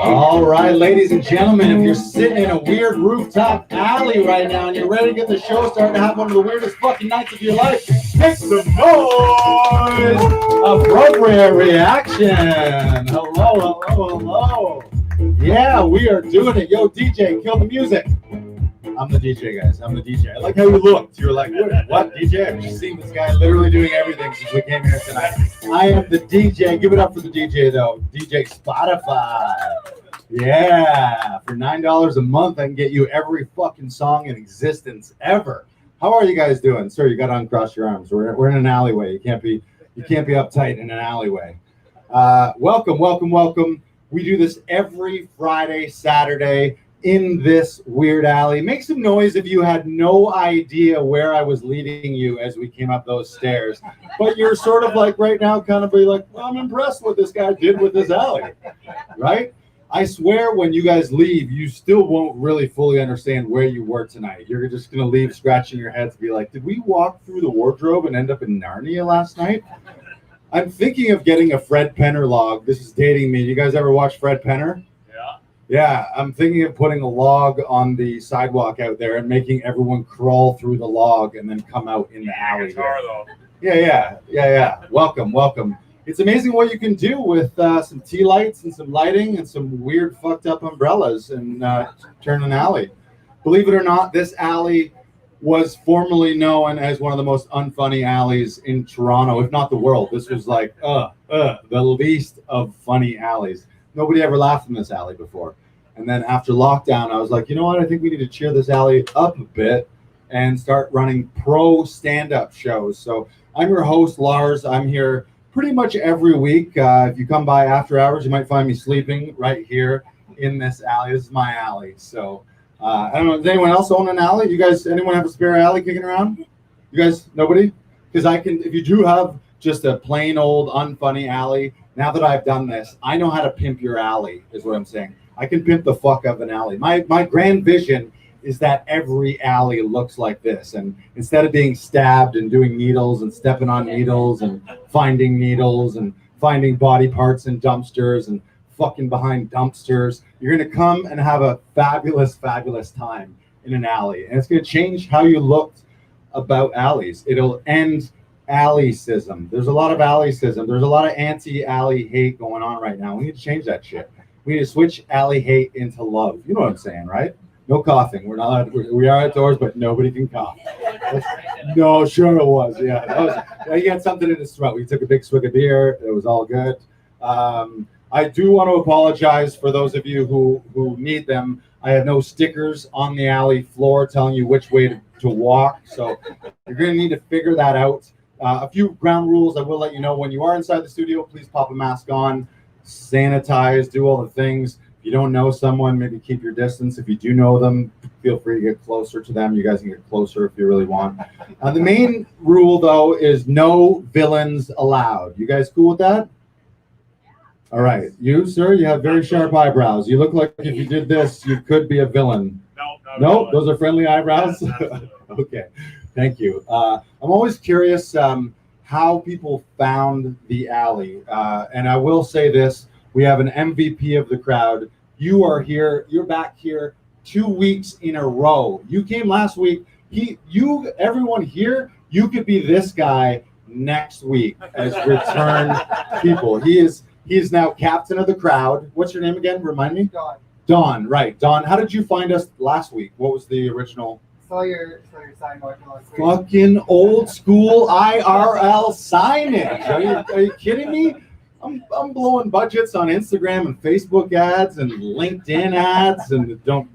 All right, ladies and gentlemen, if you're sitting in a weird rooftop alley right now and you're ready to get the show started to have one of the weirdest fucking nights of your life, make some noise! Appropriate reaction. Hello, hello, hello. Yeah, we are doing it. Yo, DJ, kill the music. I'm the DJ, guys. I'm the DJ. I like how you looked. You were like, what, DJ? I've just seen this guy literally doing everything since we came here tonight. I am the DJ. Give it up for the DJ, though. DJ Spotify. Yeah. For $9 a month, I can get you every fucking song in existence ever. How are you guys doing? Sir, you got to uncross your arms. We're in an alleyway. You can't be uptight in an alleyway. Welcome, welcome, welcome. We do this every Friday, Saturday, in this weird alley. Make some noise if you had no idea where I was leading you as we came up those stairs. But you're sort of like right now kind of be like, well, I'm impressed what this guy did with this alley, right? I swear when you guys leave, you still won't really fully understand where you were tonight. You're just going to leave scratching your head to be like, did we walk through the wardrobe and end up in Narnia last night? I'm thinking of getting a Fred Penner log. This is dating me. You guys ever watch Fred Penner? Yeah. Yeah, I'm thinking of putting a log on the sidewalk out there and making everyone crawl through the log and then come out in the alley. Guitar, though. Yeah. Welcome. It's amazing what you can do with some tea lights and some lighting and some weird fucked up umbrellas and turn an alley. Believe it or not, this alley was formerly known as one of the most unfunny alleys in Toronto, if not the world. This was like the least of funny alleys. Nobody ever laughed in this alley before. And then after lockdown, I was like, you know what? I think we need to cheer this alley up a bit and start running pro stand-up shows. So I'm your host, Lars. I'm here pretty much every week. If you come by after hours, you might find me sleeping right here in this alley. This is my alley. So I don't know. Does anyone else own an alley? You guys, anyone have a spare alley kicking around? You guys, nobody? Because I can, if you do have just a plain old unfunny alley, now that I've done this, I know how to pimp your alley, is what I'm saying. I can pimp the fuck up an alley. My grand vision is that every alley looks like this. And instead of being stabbed and doing needles and stepping on needles and finding body parts in dumpsters and fucking behind dumpsters, you're going to come and have a fabulous time in an alley. And it's going to change how you looked about alleys. It'll end alleycism. There's a lot of alleycism. There's a lot of anti-alley hate going on right now. We need to change that shit. We need to switch alley hate into love. You know what I'm saying, right? No coughing. We are outdoors, but nobody can cough. No, sure it was. Yeah, he had something in his throat. We took a big swig of beer. It was all good. I do want to apologize for those of you who need them. I have no stickers on the alley floor telling you which way to walk. So you're going to need to figure that out. A few ground rules. I will let you know when you are inside the studio, please pop a mask on, sanitize, do all the things. If you don't know someone, maybe keep your distance. If you do know them, feel free to get closer to them. You guys can get closer if you really want. The main rule, though, is no villains allowed. You guys cool with that? All right. You, sir, you have very sharp eyebrows. You look like if you did this, you could be a villain. No, those are friendly eyebrows? Okay. Thank you. I'm always curious how people found the alley. And I will say this. We have an MVP of the crowd. You are here. You're back here 2 weeks in a row. You came last week. Everyone here, you could be this guy next week as return people. He is now captain of the crowd. What's your name again? Remind me. Don, right. Don, how did you find us last week? What was the original? Saw your sign marking last week. Fucking old school IRL signage. Are you kidding me? I'm blowing budgets on Instagram and Facebook ads and LinkedIn ads, and do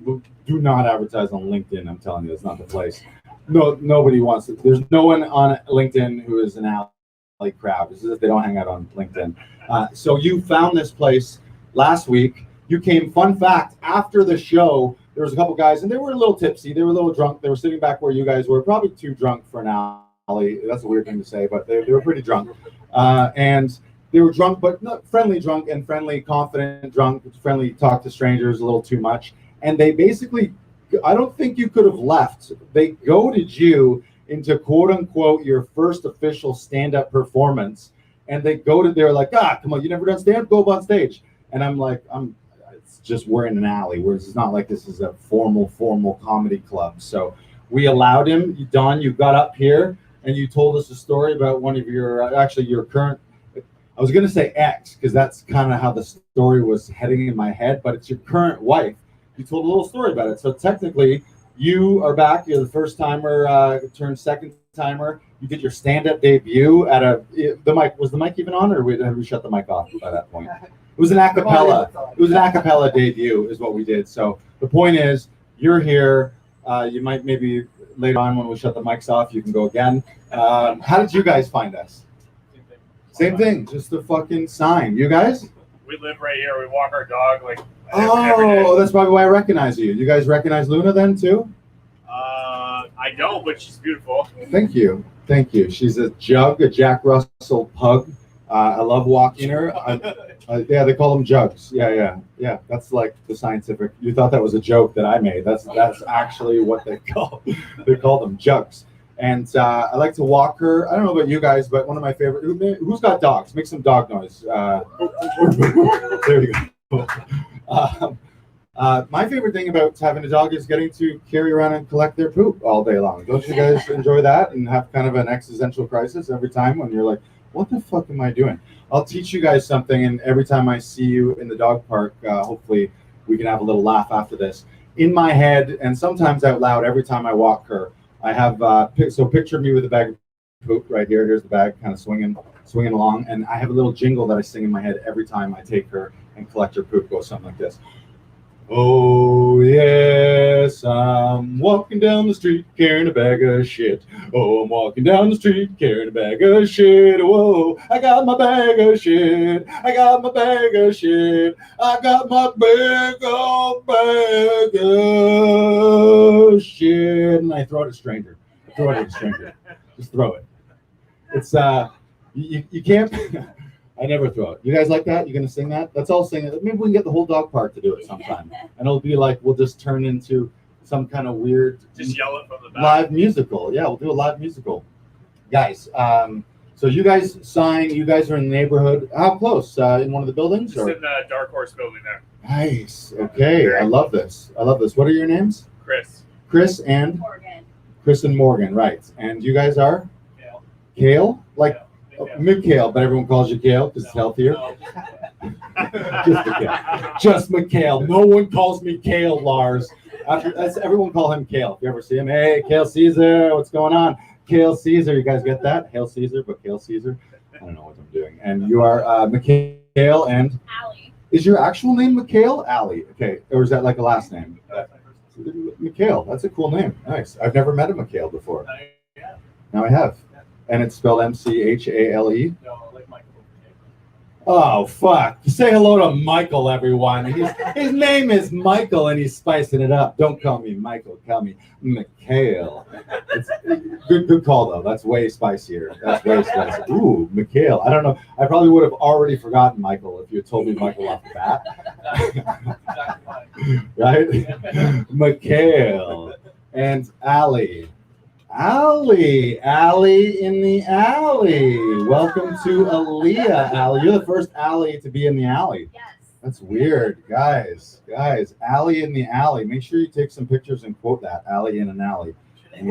not advertise on LinkedIn. I'm telling you, it's not the place. No, nobody wants it. There's no one on LinkedIn who is an alley crowd. This is if they don't hang out on LinkedIn. So you found this place last week. You came. Fun fact: after the show, there was a couple guys, and they were a little tipsy. They were a little drunk. They were sitting back where you guys were, probably too drunk for an alley. That's a weird thing to say, but they were pretty drunk. And they were drunk, but not friendly drunk and friendly, confident drunk, friendly, talk to strangers a little too much. And they basically, I don't think you could have left. They goaded you into quote unquote your first official stand-up performance. And they were like, come on, you never done stand-up? Go up on stage. And I'm like, it's just, we're in an alley where it's not like this is a formal comedy club. So we allowed him. Don, you got up here and you told us a story about one of your current, I was going to say ex, because that's kind of how the story was heading in my head, but it's your current wife. You told a little story about it. So technically, you are back. You're the first timer, turned second timer. You did your stand-up debut at the mic. Was the mic even on, or had we shut the mic off by that point? It was an acapella. It was an acapella debut is what we did. So the point is, you're here. You might maybe later on when we shut the mics off, you can go again. How did you guys find us? Same thing, just a fucking sign. You guys? We live right here. We walk our dog like every day. That's probably why I recognize you. You guys recognize Luna then too? I don't, but she's beautiful. Thank you. She's a Jack Russell pug I love walking her. Yeah, they call them jugs. Yeah. That's like the scientific. You thought that was a joke that I made. That's actually what they call. They call them jugs. And I like to walk her. I don't know about you guys, but one of my favorite. Who's got dogs? Make some dog noise. There you go. My favorite thing about having a dog is getting to carry around and collect their poop all day long. Don't you guys enjoy that and have kind of an existential crisis every time when you're like, what the fuck am I doing? I'll teach you guys something, and every time I see you in the dog park, hopefully we can have a little laugh after this. In my head, and sometimes out loud, every time I walk her, I have, so picture me with a bag of poop right here. Here's the bag, kind of swinging along, and I have a little jingle that I sing in my head every time I take her and collect her poop. It goes something like this. Oh yes, I'm walking down the street carrying a bag of shit. Oh, I'm walking down the street carrying a bag of shit. Whoa, I got my bag of shit. I got my bag of shit. I got my bag of shit. And I throw it at a stranger. Just throw it. It's you can't. I never throw it. You guys like that? You gonna sing that? Let's all sing it. Maybe we can get the whole dog park to do it sometime. And it'll be like we'll just turn into some kind of weird Just yell it from the back. live musical. Yeah, we'll do a live musical. Guys, so you guys sign, you guys are in the neighborhood. How close? In one of the buildings? Just in the Dark Horse building there. Nice. Okay. I love this. What are your names? Chris and Morgan. Chris and Morgan, right. And you guys are? Kale? Like Mikhail, but everyone calls you Kale because it's healthier. Just Mikhail. No one calls me Kale, Lars. Everyone call him Kale. If you ever see him, hey, Kale Caesar, what's going on? Kale Caesar, you guys get that? Hail Caesar, but Kale Caesar. I don't know what I'm doing. And you are Mikhail and Allie. Is your actual name Mikhail? Allie. Okay, or is that like a last name? Mikhail. That's a cool name. Nice. I've never met a Mikhail before. Now I have. And it's spelled Mchale? No, like Michael. Oh, fuck. Say hello to Michael, everyone. His name is Michael, and he's spicing it up. Don't call me Michael. Call me Mikhail. It's good call, though. That's way spicier. Ooh, Mikhail. I don't know. I probably would have already forgotten Michael if you had told me Michael off the bat. Right? Mikhail. And Allie. Allie in the alley. Welcome to Aaliyah, Allie. You're the first Allie to be in the alley. Yes. That's weird, guys. Allie in the alley. Make sure you take some pictures and quote that. Allie in an alley. And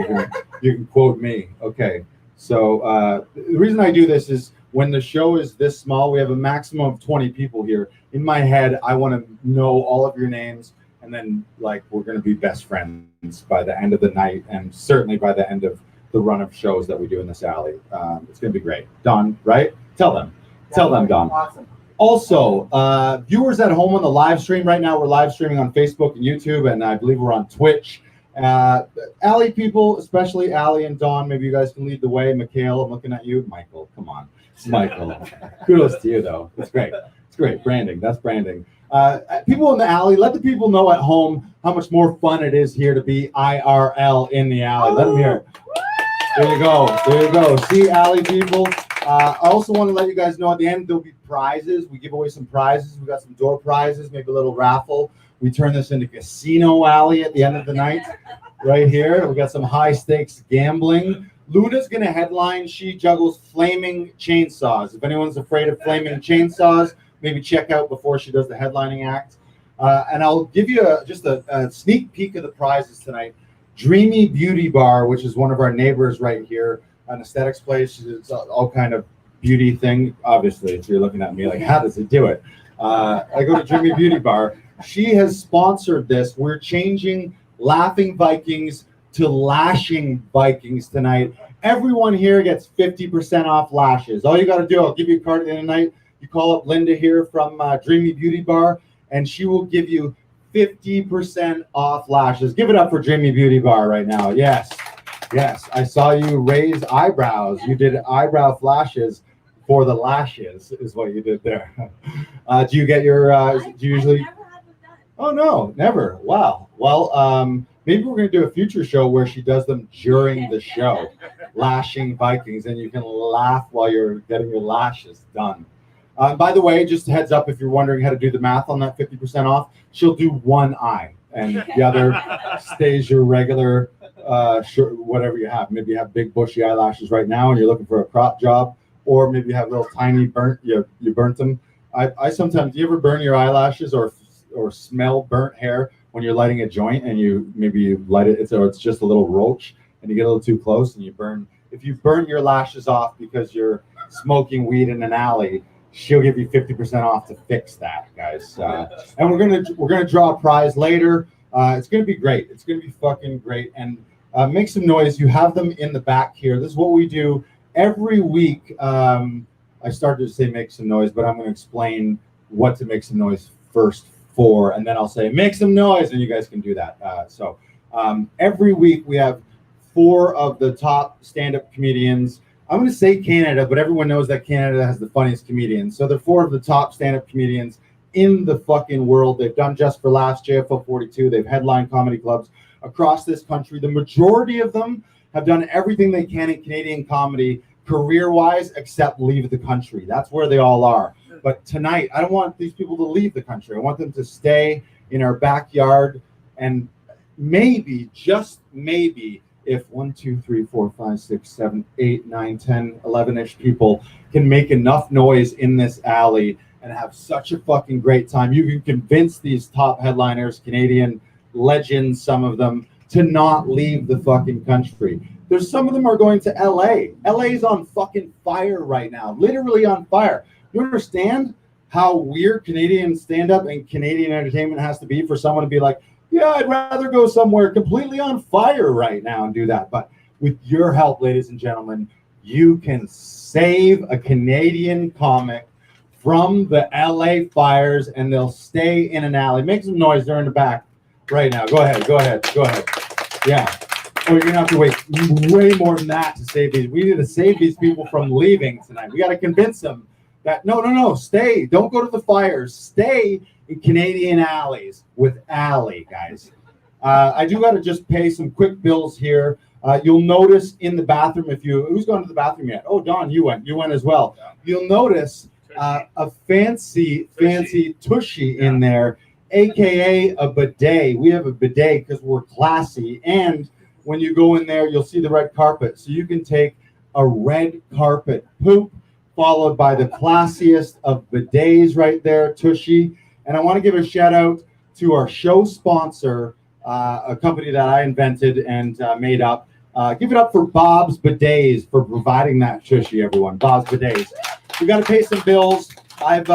you can quote me. Okay. So the reason I do this is when the show is this small, we have a maximum of 20 people here. In my head, I want to know all of your names. And then, like, we're going to be best friends by the end of the night, and certainly by the end of the run of shows that we do in this alley. It's going to be great. Don, right? Tell them, Don. Awesome. Also, viewers at home on the live stream right now, we're live streaming on Facebook and YouTube, and I believe we're on Twitch. Alley people, especially Allie and Don, maybe you guys can lead the way. Mikhail, I'm looking at you. Michael, come on. It's Michael. Kudos to you, though. It's great. It's great. Branding. That's branding. People in the alley, let the people know at home how much more fun it is here to be IRL in the alley. Let them hear it. There you go. See, alley people. I also want to let you guys know at the end there'll be prizes. We give away some prizes. We got some door prizes, maybe a little raffle. We turn this into Casino Alley at the end of the night. Right here, we got some high stakes gambling. Luna's gonna headline. She juggles flaming chainsaws. If anyone's afraid of flaming chainsaws, maybe check out before she does the headlining act. And I'll give you just a sneak peek of the prizes tonight. Dreamy Beauty Bar, which is one of our neighbors right here, an aesthetics place. It's all kind of beauty thing. Obviously, if you're looking at me like, how does it do it? I go to Dreamy Beauty Bar. She has sponsored this. We're changing Laughing Vikings to Lashing Vikings tonight. Everyone here gets 50% off lashes. All you got to do, I'll give you a card at the end of the night. You call up Linda here from Dreamy Beauty Bar, and she will give you 50% off lashes. Give it up for Dreamy Beauty Bar right now. Yes. I saw you raise eyebrows. You did eyebrow flashes for the lashes is what you did there. Do you get your, do you usually? I've never had them done. Oh, no, never. Wow. Well, maybe we're going to do a future show where she does them during the show. lashing Vikings, and you can laugh while you're getting your lashes done. By the way, just a heads up, if you're wondering how to do the math on that 50% off, she'll do one eye, and the other stays your regular, whatever you have. Maybe you have big bushy eyelashes right now, and you're looking for a crop job, or maybe you have little tiny burnt. You burnt them. I sometimes. Do you ever burn your eyelashes or smell burnt hair when you're lighting a joint, and you light it, it's just a little roach, and you get a little too close, and you burn. If you burn your lashes off because you're smoking weed in an alley, she'll give you 50% off to fix that, guys. And we're gonna draw a prize later. It's gonna be great. It's gonna be fucking great. And make some noise. You have them in the back here. This is what we do every week. I started to say make some noise, but I'm gonna explain what to make some noise first for, and then I'll say make some noise, and you guys can do that. Every week we have 4 of the top stand-up comedians. I'm going to say Canada, but everyone knows that Canada has the funniest comedians. So they're 4 of the top stand-up comedians in the fucking world. They've done Just for Laughs, JFL 42. They've headlined comedy clubs across this country. The majority of them have done everything they can in Canadian comedy career-wise except leave the country. That's where they all are. But tonight, I don't want these people to leave the country. I want them to stay in our backyard, and maybe, just maybe, if 1, 2, 3, 4, 5, 6, 7, 8, 9, 10, 11-ish people can make enough noise in this alley and have such a fucking great time, you can convince these top headliners, Canadian legends, some of them, to not leave the fucking country. There's some of them are going to LA. LA is on fucking fire right now, literally on fire. You understand how weird Canadian stand-up and Canadian entertainment has to be for someone to be like, yeah, I'd rather go somewhere completely on fire right now and do that. But with your help, ladies and gentlemen, you can save a Canadian comic from the LA fires, and they'll stay in an alley. Make some noise. They're in the back right now. Go ahead. Yeah. Oh, you're going to have to wait way more than that to save these. We need to save these people from leaving tonight. We got to convince them that, no, stay. Don't go to the fires. Stay in Canadian alleys with Ali, guys. I do got to just pay some quick bills here. You'll notice in the bathroom, who's gone to the bathroom yet? Oh, Don, you went as well. Yeah. You'll notice a fancy tushy in there, AKA a bidet. We have a bidet because we're classy. And when you go in there, you'll see the red carpet. So you can take a red carpet poop, followed by the classiest of bidets right there, tushy. And I want to give a shout out to our show sponsor, a company that I invented and made up. Give it up for Bob's Bidets for providing that tushy, everyone. Bob's Bidets. We got to pay some bills. I've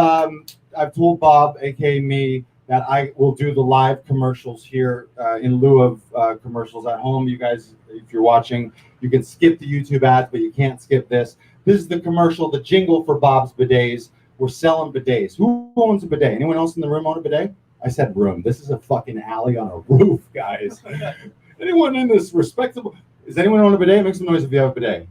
told Bob, aka me, that I will do the live commercials here in lieu of commercials at home. You guys, if you're watching, you can skip the YouTube ads, but you can't skip this. This is the commercial, the jingle for Bob's Bidets. We're selling bidets. Who owns a bidet? Anyone else in the room own a bidet? I said room. This is a fucking alley on a roof, guys. Anyone in this respectable? Does anyone own a bidet? Make some noise if you have a bidet.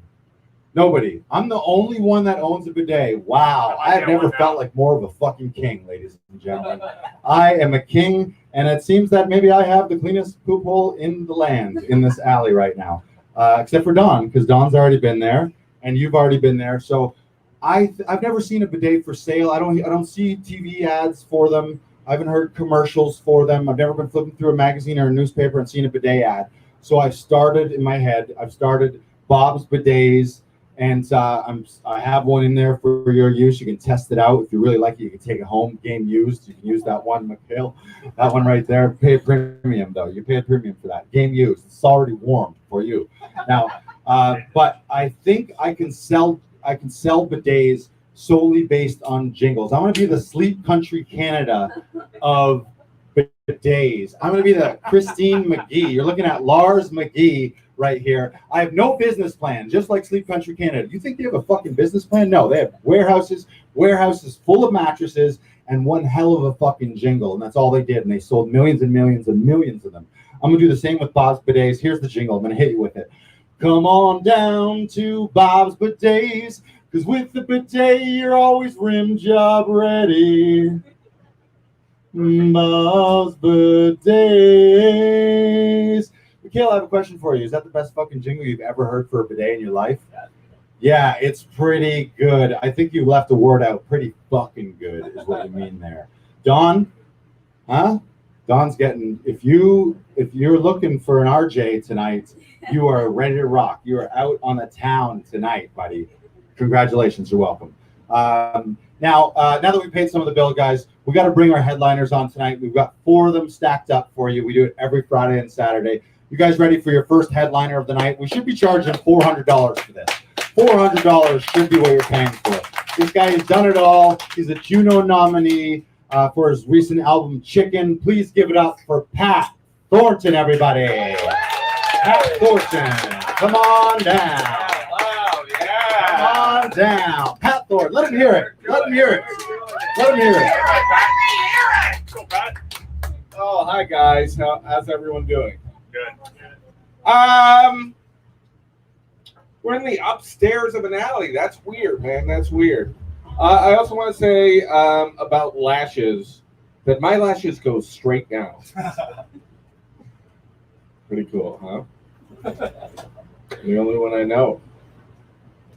Nobody. I'm the only one that owns a bidet. Wow. I have never felt like more of a fucking king, ladies and gentlemen. I am a king, and it seems that maybe I have the cleanest poop hole in the land in this alley right now. Except for Don, because Don's already been there, and you've already been there. So I've never seen a bidet for sale. I don't see TV ads for them. I haven't heard commercials for them. I've never been flipping through a magazine or a newspaper and seen a bidet ad. So I've started in my head. I've started Bob's Bidets, and I have one in there for your use. You can test it out. If you really like it, you can take it home, game used. You can use that one, Mikhail. That one right there. Pay a premium, though. You pay a premium for that. Game used. It's already warm for you. Now, but I think I can sell bidets solely based on jingles. I'm going to be the Sleep Country Canada of bidets. I'm going to be the Christine McGee. You're looking at Lars McGee right here. I have no business plan, just like Sleep Country Canada. You think they have a fucking business plan? No, they have warehouses full of mattresses and one hell of a fucking jingle. And that's all they did. And they sold millions and millions and millions of them. I'm going to do the same with Bob's Bidets. Here's the jingle. I'm going to hit you with it. Come on down to Bob's Bidets, because with the bidet, you're always rim job ready. Bob's Bidets. We Kale, I have a question for you. Is that the best fucking jingle you've ever heard for a bidet in your life? Yeah, it's pretty good. I think you left the word out. Pretty fucking good is what you mean there. Don, huh? Don's getting. If you're looking for an RJ tonight, you are ready to rock. You are out on the town tonight, buddy. Congratulations. You're welcome. Now that we paid some of the bill, guys, we got to bring our headliners on tonight. We've got 4 of them stacked up for you. We do it every Friday and Saturday. You guys ready for your first headliner of the night? We should be charging $400 for this. $400 should be what you're paying for. This guy has done it all. He's a Juno nominee for his recent album, Chicken. Please give it up for Pat Thornton, everybody. Pat Thornton, come on down. Wow, yeah. Come on down. Pat Thornton, let him hear it. Let him hear it. Let him hear it. Go, Pat. Oh, hi guys. How's everyone doing? Good. We're in the upstairs of an alley. That's weird, man. That's weird. I also want to say about lashes that my lashes go straight down. Pretty cool, huh? The only one I know.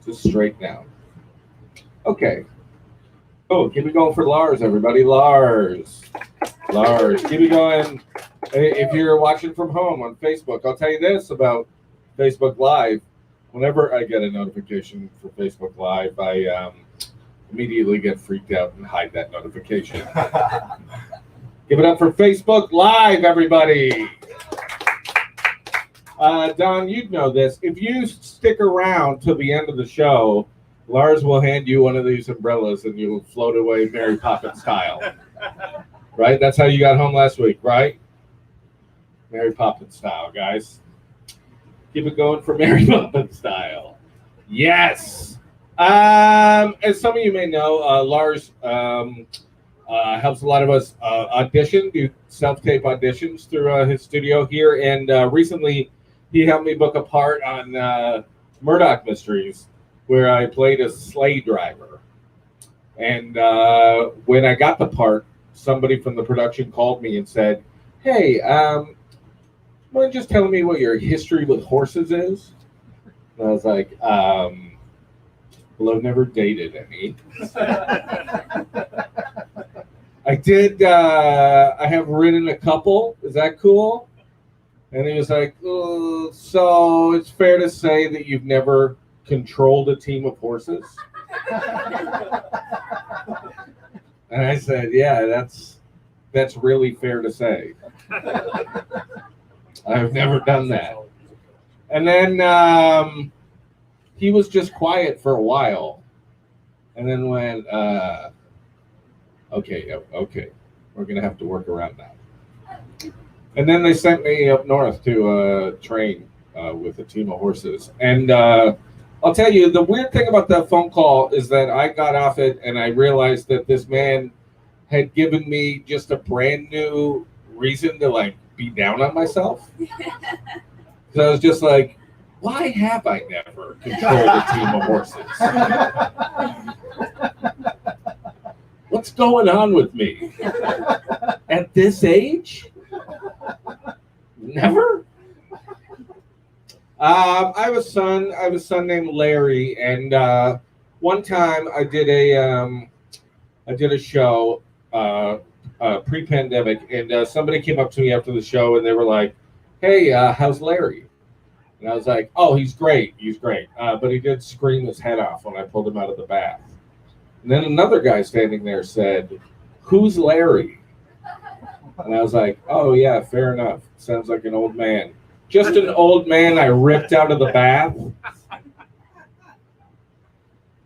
Just straight down. Okay. Oh, keep it going for Lars, everybody. Lars. Keep it going. If you're watching from home on Facebook, I'll tell you this about Facebook Live. Whenever I get a notification for Facebook Live, I immediately get freaked out and hide that notification. Give it up for Facebook Live, everybody. Don, you'd know this. If you stick around till the end of the show, Lars will hand you one of these umbrellas and you'll float away Mary Poppins style. Right? That's how you got home last week, right? Mary Poppins style, guys. Keep it going for Mary Poppins style. Yes. As some of you may know, Lars helps a lot of us do self-tape auditions through his studio here. And recently, he helped me book a part on Murdoch Mysteries, where I played a sleigh driver. And when I got the part, somebody from the production called me and said, "Hey, mind just telling me what your history with horses is?" And I was like, well, I've never dated any. I did, I have ridden a couple. Is that cool? And he was like, so it's fair to say that you've never controlled a team of horses? And I said, yeah, that's really fair to say. I've never done that. And then he was just quiet for a while, and then went, okay, we're gonna have to work around that. And then they sent me up north to train with a team of horses. And I'll tell you, the weird thing about that phone call is that I got off it and I realized that this man had given me just a brand new reason to like be down on myself. So I was just like, why have I never controlled a team of horses? What's going on with me? At this age? Never? I have a son named Larry, and one time I did a show pre-pandemic, and somebody came up to me after the show and they were like, "Hey, how's Larry?" And I was like, "Oh, he's great. But he did scream his head off when I pulled him out of the bath." And then another guy standing there said, "Who's Larry?" And I was like, "Oh yeah, fair enough. Sounds like an old man." Just an old man I ripped out of the bath.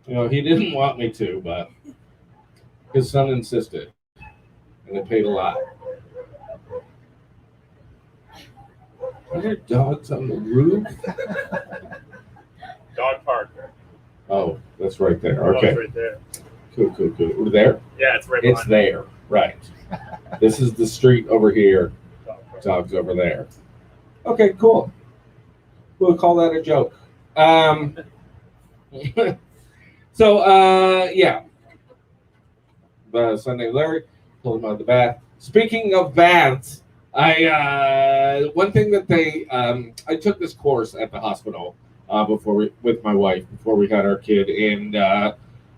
You know, he didn't want me to, but his son insisted. And it paid a lot. Are there dogs on the roof? Dog park. Oh, that's right there. Dog's Okay. right there. Cool. We're there? Yeah, it's right It's behind there. Right. This is the street over here. Dog park. Dog's over there. Okay, cool. We'll call that a joke. Yeah. The son named Larry, pulled him out of the bath. Speaking of baths, One thing that I took this course at the hospital with my wife before we had our kid, and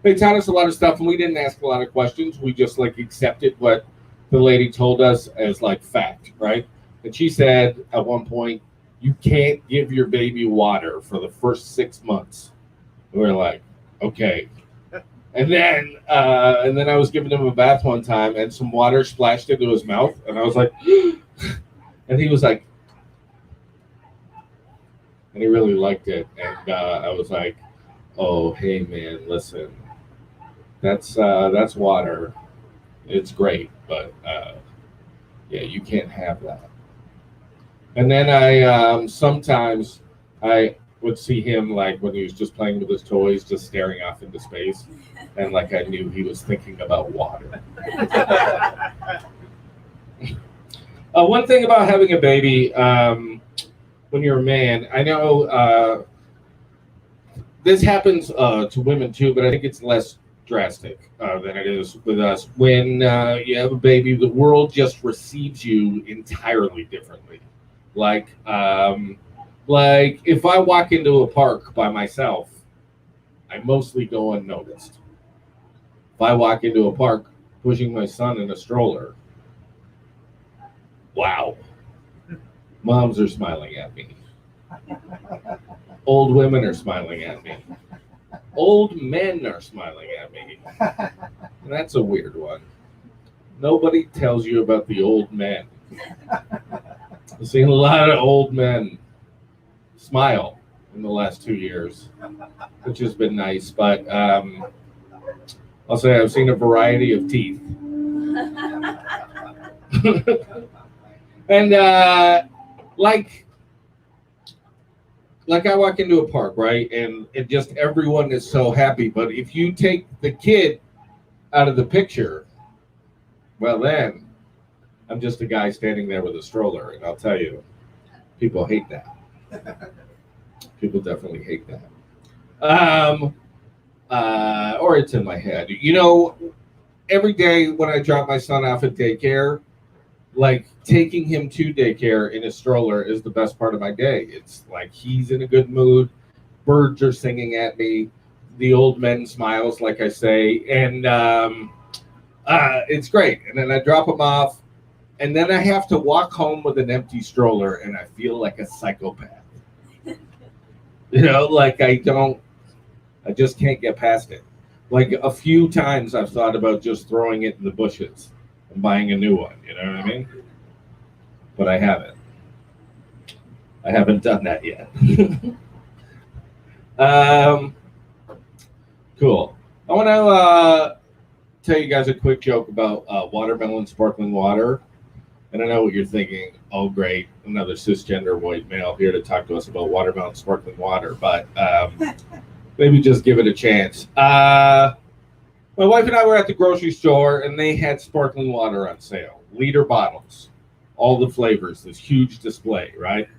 they taught us a lot of stuff, and we didn't ask a lot of questions. We just like accepted what the lady told us as like fact, right? And she said at one point, you can't give your baby water for the first 6 months. And we were like, okay. And then I was giving him a bath one time, and some water splashed into his mouth, and I was like, and he was like, and he really liked it, and I was like, oh, hey man, listen, that's water. It's great, but yeah, you can't have that. And then sometimes I would see him like when he was just playing with his toys, just staring off into space, and like I knew he was thinking about water. One thing about having a baby when you're a man, I know this happens to women too, but I think it's less drastic than it is with us. When you have a baby, the world just receives you entirely differently. Like if I walk into a park by myself, I mostly go unnoticed. If I walk into a park pushing my son in a stroller, wow, moms are smiling at me. Old women are smiling at me. Old men are smiling at me. And that's a weird one. Nobody tells you about the old men. I've seen a lot of old men smile in the last 2 years, which has been nice. But I'll say I've seen a variety of teeth. And like I walk into a park, right? And it just everyone is so happy. But if you take the kid out of the picture, well then I'm just a guy standing there with a stroller, and I'll tell you, people hate that. People definitely hate that. Or it's in my head. You know, every day when I drop my son off at daycare, like taking him to daycare in a stroller is the best part of my day. It's like he's in a good mood. Birds are singing at me. The old men smiles, like I say, and it's great. And then I drop him off, and then I have to walk home with an empty stroller, and I feel like a psychopath. You know, like I just can't get past it. Like a few times I've thought about just throwing it in the bushes and buying a new one, you know what I mean? But I haven't. I haven't done that yet. Cool. I want to tell you guys a quick joke about watermelon sparkling water. And I know what you're thinking. Oh, great. Another cisgender white male here to talk to us about watermelon sparkling water. But maybe just give it a chance. My wife and I were at the grocery store, and they had sparkling water on sale. Liter bottles. All the flavors. This huge display, right?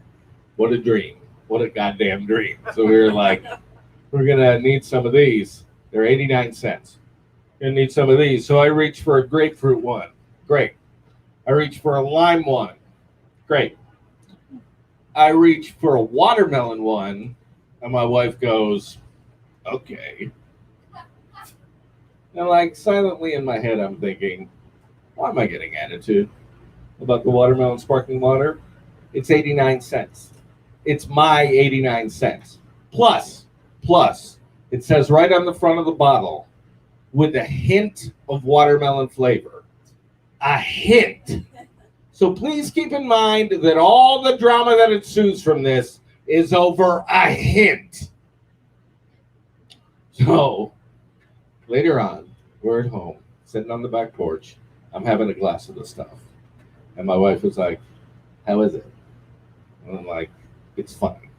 What a dream. What a goddamn dream. So we were like, we're going to need some of these. They're 89 cents. Going to need some of these. So I reached for a grapefruit one. Great. I reached for a lime one. Great. I reached for a watermelon one, and my wife goes, okay. And like silently in my head, I'm thinking, why am I getting attitude about the watermelon sparkling water? It's 89 cents. It's my 89 cents. Plus, it says right on the front of the bottle, with a hint of watermelon flavor. A hint. So please keep in mind that all the drama that ensues from this is over a hint. So later on, we're at home, sitting on the back porch. I'm having a glass of the stuff. And my wife was like, how is it? And I'm like, it's fine.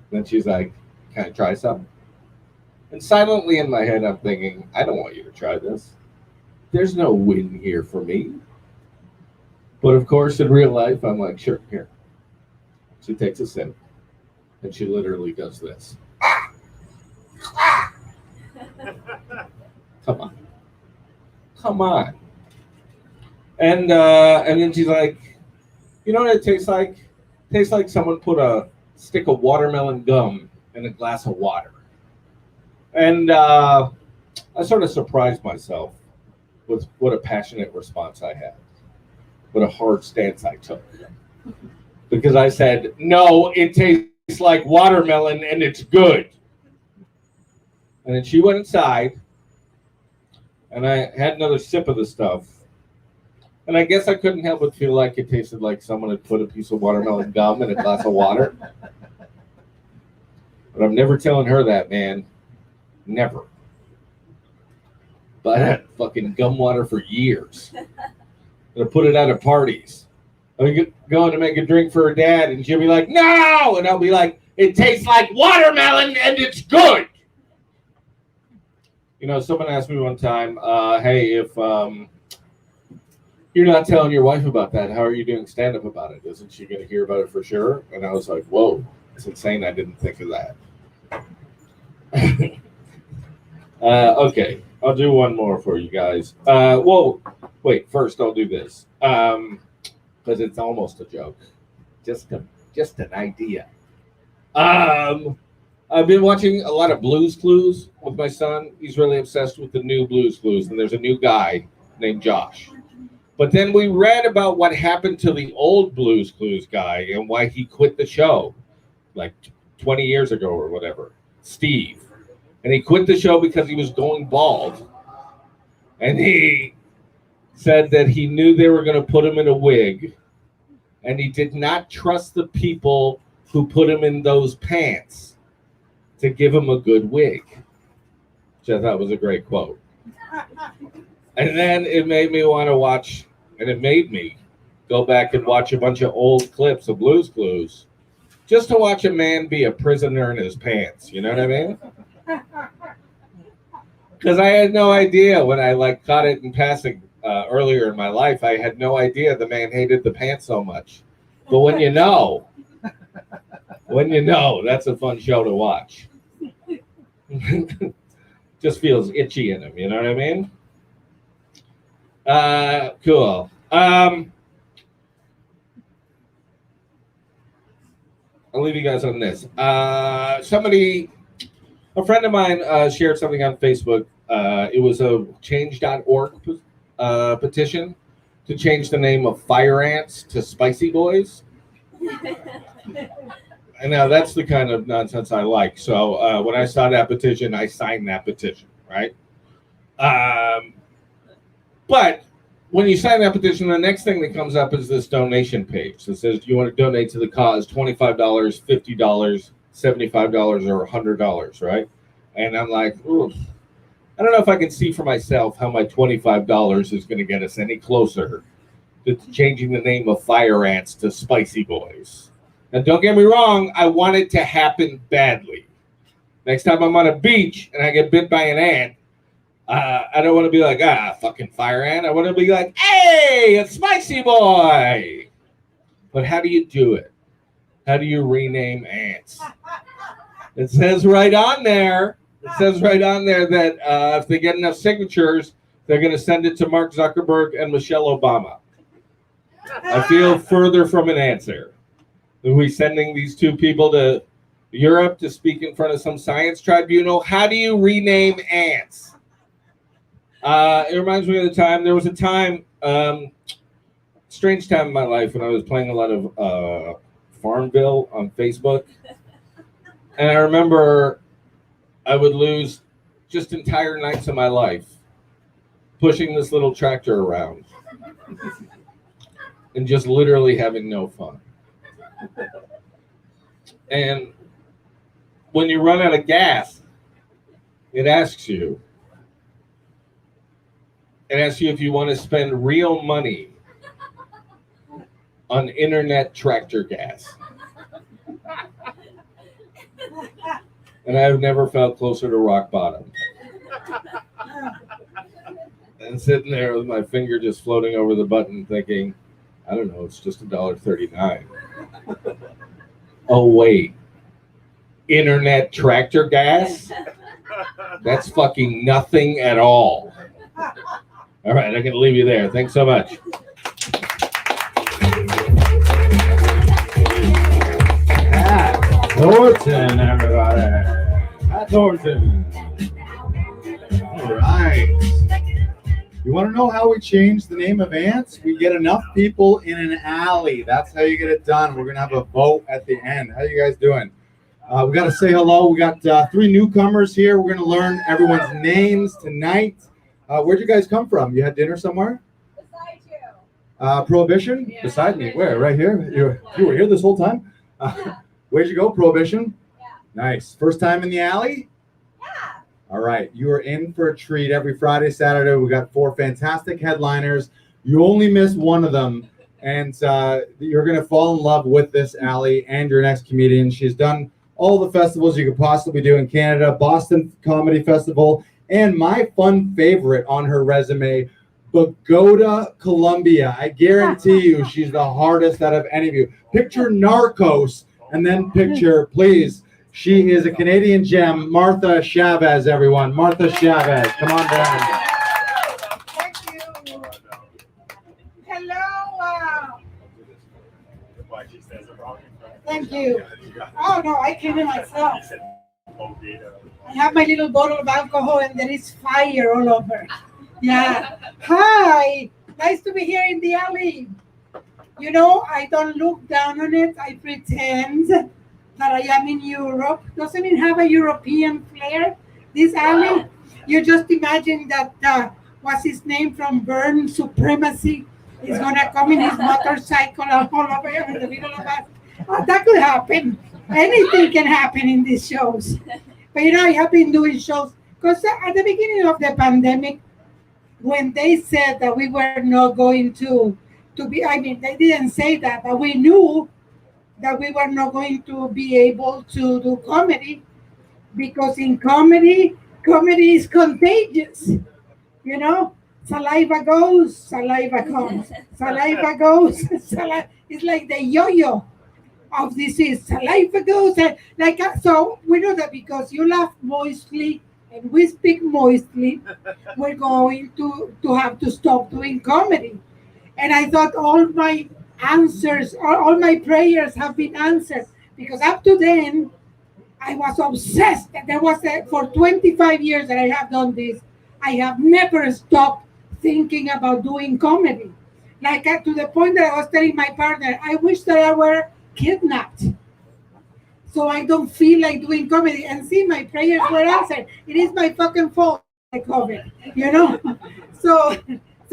Then she's like, can I try some? And silently in my head, I'm thinking, I don't want you to try this. There's no win here for me. But of course, in real life, I'm like, sure, here. She takes a sip, and she literally does this. Come on. And then she's like, You know what it tastes like? It tastes like someone put a stick of watermelon gum in a glass of water. And I sort of surprised myself with what a passionate response I had, what a hard stance I took. Because I said, no, it tastes like watermelon and it's good. And then she went inside, and I had another sip of the stuff. And I guess I couldn't help but feel like it tasted like someone had put a piece of watermelon gum in a glass of water. But I'm never telling her that, man. Never. But I had fucking gum water for years. I put it out at parties. I'm going to make a drink for her dad, and she'll be like, no! And I'll be like, it tastes like watermelon, and it's good! You know, someone asked me one time, hey, if you're not telling your wife about that, how are you doing stand-up about it? Isn't she going to hear about it for sure? And I was like, whoa, it's insane. I didn't think of that. Okay, I'll do one more for you guys. Whoa, wait, first I'll do this. Because it's almost a joke. Just an idea. I've been watching a lot of Blues Clues with my son. He's really obsessed with the new Blues Clues, and there's a new guy named Josh. But then we read about what happened to the old Blues Clues guy and why he quit the show, like 20 years ago or whatever, Steve. And he quit the show because he was going bald. And he said that he knew they were going to put him in a wig, and he did not trust the people who put him in those pants to give him a good wig, which I thought was a great quote. And then it made me want to watch, and it made me go back and watch a bunch of old clips of Blues Clues just to watch a man be a prisoner in his pants. You know what I mean? Because I had no idea when I caught it in passing earlier in my life. I had no idea the man hated the pants so much. But when you know, that's a fun show to watch. Just feels itchy in him, you know what I mean? Cool. I'll leave you guys on this. A friend of mine shared something on Facebook. It was a change.org petition to change the name of Fire Ants to Spicy Boys. And now that's the kind of nonsense I like. So when I saw that petition, I signed that petition, right? But when you sign that petition, the next thing that comes up is this donation page that says, do you want to donate to the cause? $25, $50, $75, or $100, right? And I'm like, ooh, I don't know if I can see for myself how my $25 is going to get us any closer to changing the name of Fire Ants to Spicy Boys. Now, don't get me wrong, I want it to happen badly. Next time I'm on a beach and I get bit by an ant, I don't want to be like, fucking fire ant. I want to be like, hey, it's Spicy Boy. But how do you do it? How do you rename ants? It says right on there that if they get enough signatures, they're going to send it to Mark Zuckerberg and Michelle Obama. I feel further from an answer. Are we sending these two people to Europe to speak in front of some science tribunal? How do you rename ants? It reminds me of the time, there was a time, strange time in my life when I was playing a lot of Farmville on Facebook. And I remember I would lose just entire nights of my life pushing this little tractor around and just literally having no fun. And when you run out of gas, it asks you if you want to spend real money on internet tractor gas. And I've never felt closer to rock bottom. And sitting there with my finger just floating over the button thinking, I don't know, it's just $1.39. Oh, wait. Internet tractor gas? That's fucking nothing at all. All right, I can leave you there. Thanks so much. Thornton, everybody. Matt Thornton. All right. You want to know how we changed the name of Ants? We get enough people in an alley. That's how you get it done. We're going to have a vote at the end. How you guys doing? We got to say hello. We got 3 newcomers here. We're going to learn everyone's names tonight. Where'd you guys come from? You had dinner somewhere? Beside you. Prohibition? Yeah. Beside me. Where? Right here? You were here this whole time? Where'd you go, Prohibition? Yeah. Nice. First time in the alley? Yeah. All right. You are in for a treat every Friday, Saturday. We got 4 fantastic headliners. You only miss one of them, and you're going to fall in love with this alley and your next comedian. She's done all the festivals you could possibly do in Canada, Boston Comedy Festival, and my fun favorite on her resume, Bogota, Colombia. I guarantee you she's the hardest out of any of you. Picture Narcos, and then picture, please, she is a Canadian gem, Martha Chavez, everyone. Martha Chavez, come on down. Thank you. Hello. Why she says it wrong. Thank you. Oh, no, I came in myself. I have my little bottle of alcohol and there is fire all over. Yeah. Hi. Nice to be here in the alley. You know, I don't look down on it. I pretend that I am in Europe. Doesn't it have a European flair, this alley? You just imagine that, what's his name from Burn Supremacy is going to come in his motorcycle all over here in the middle of us. Oh, that could happen. Anything can happen in these shows. But, you know, I have been doing shows because at the beginning of the pandemic, when they said that we were not going to be, I mean, they didn't say that, but we knew that we were not going to be able to do comedy because in comedy is contagious. You know, saliva goes, saliva comes. Saliva goes, saliva. It's like the yo-yo of disease. Saliva goes, so we know that because you laugh moistly and we speak moistly, we're going to have to stop doing comedy. And I thought all my answers, all my prayers have been answered because up to then, I was obsessed. There was for 25 years that I have done this, I have never stopped thinking about doing comedy. Like to the point that I was telling my partner, I wish that I were kidnapped so I don't feel like doing comedy. And see, my prayers were answered. It is my fucking fault, I COVID, you know? So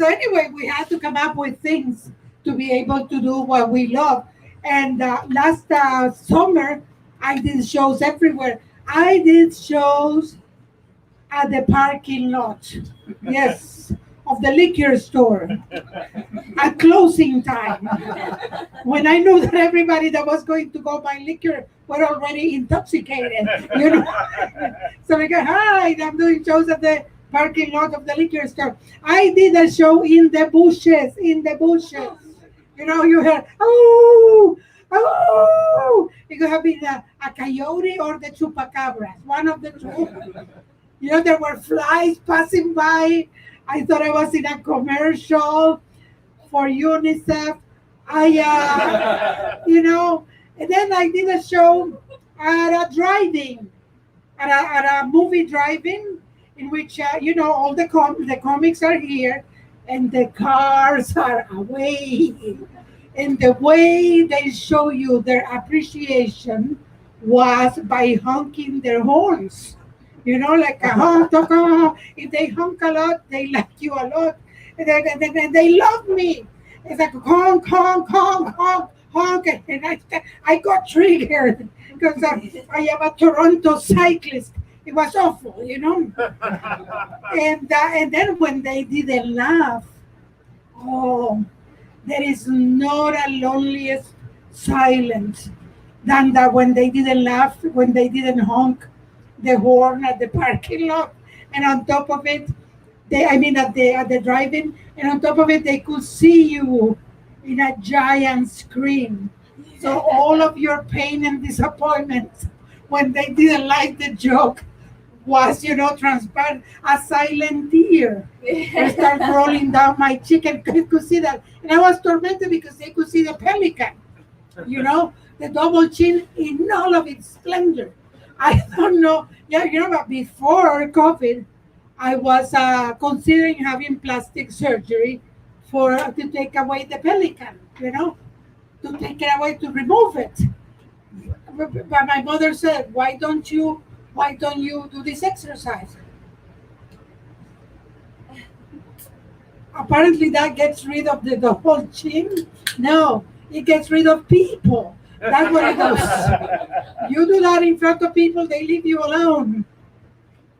anyway, we had to come up with things to be able to do what we love. And last summer, I did shows everywhere. I did shows at the parking lot, yes, of the liquor store at closing time. When I knew that everybody that was going to go buy liquor were already intoxicated, you know. So I go, hi, I'm doing shows at the parking lot of the liquor store. I did a show in the bushes. You know, you heard, oh, it could have been a coyote or the chupacabras, one of the two. You know, there were flies passing by. I thought I was in a commercial for UNICEF. You know, and then I did a show at a movie drive-in, in which, you know, all the comics are here and the cars are away. And the way they show you their appreciation was by honking their horns. You know, like a honk, honk, honk. If they honk a lot, they like you a lot. And they love me. It's like honk, honk, honk, honk, honk. And I got triggered because I am a Toronto cyclist. It was awful, you know. And then when they didn't laugh, oh, there is not a loneliest silence than that when they didn't laugh, when they didn't honk the horn at the parking lot, and on top of it, at the drive-in, and on top of it, they could see you in a giant screen. So all of your pain and disappointment when they didn't like the joke was, you know, transparent. A silent tear started rolling down my cheek, and you could see that. And I was tormented because they could see the pelican, you know, the double chin in all of its splendor. I don't know. Yeah, but before COVID, I was considering having plastic surgery to take away the pelican, to take it away, to remove it. But my mother said, why don't you do this exercise? Apparently that gets rid of the whole chin. No, it gets rid of people. That's what it does. You do that in front of people, they leave you alone.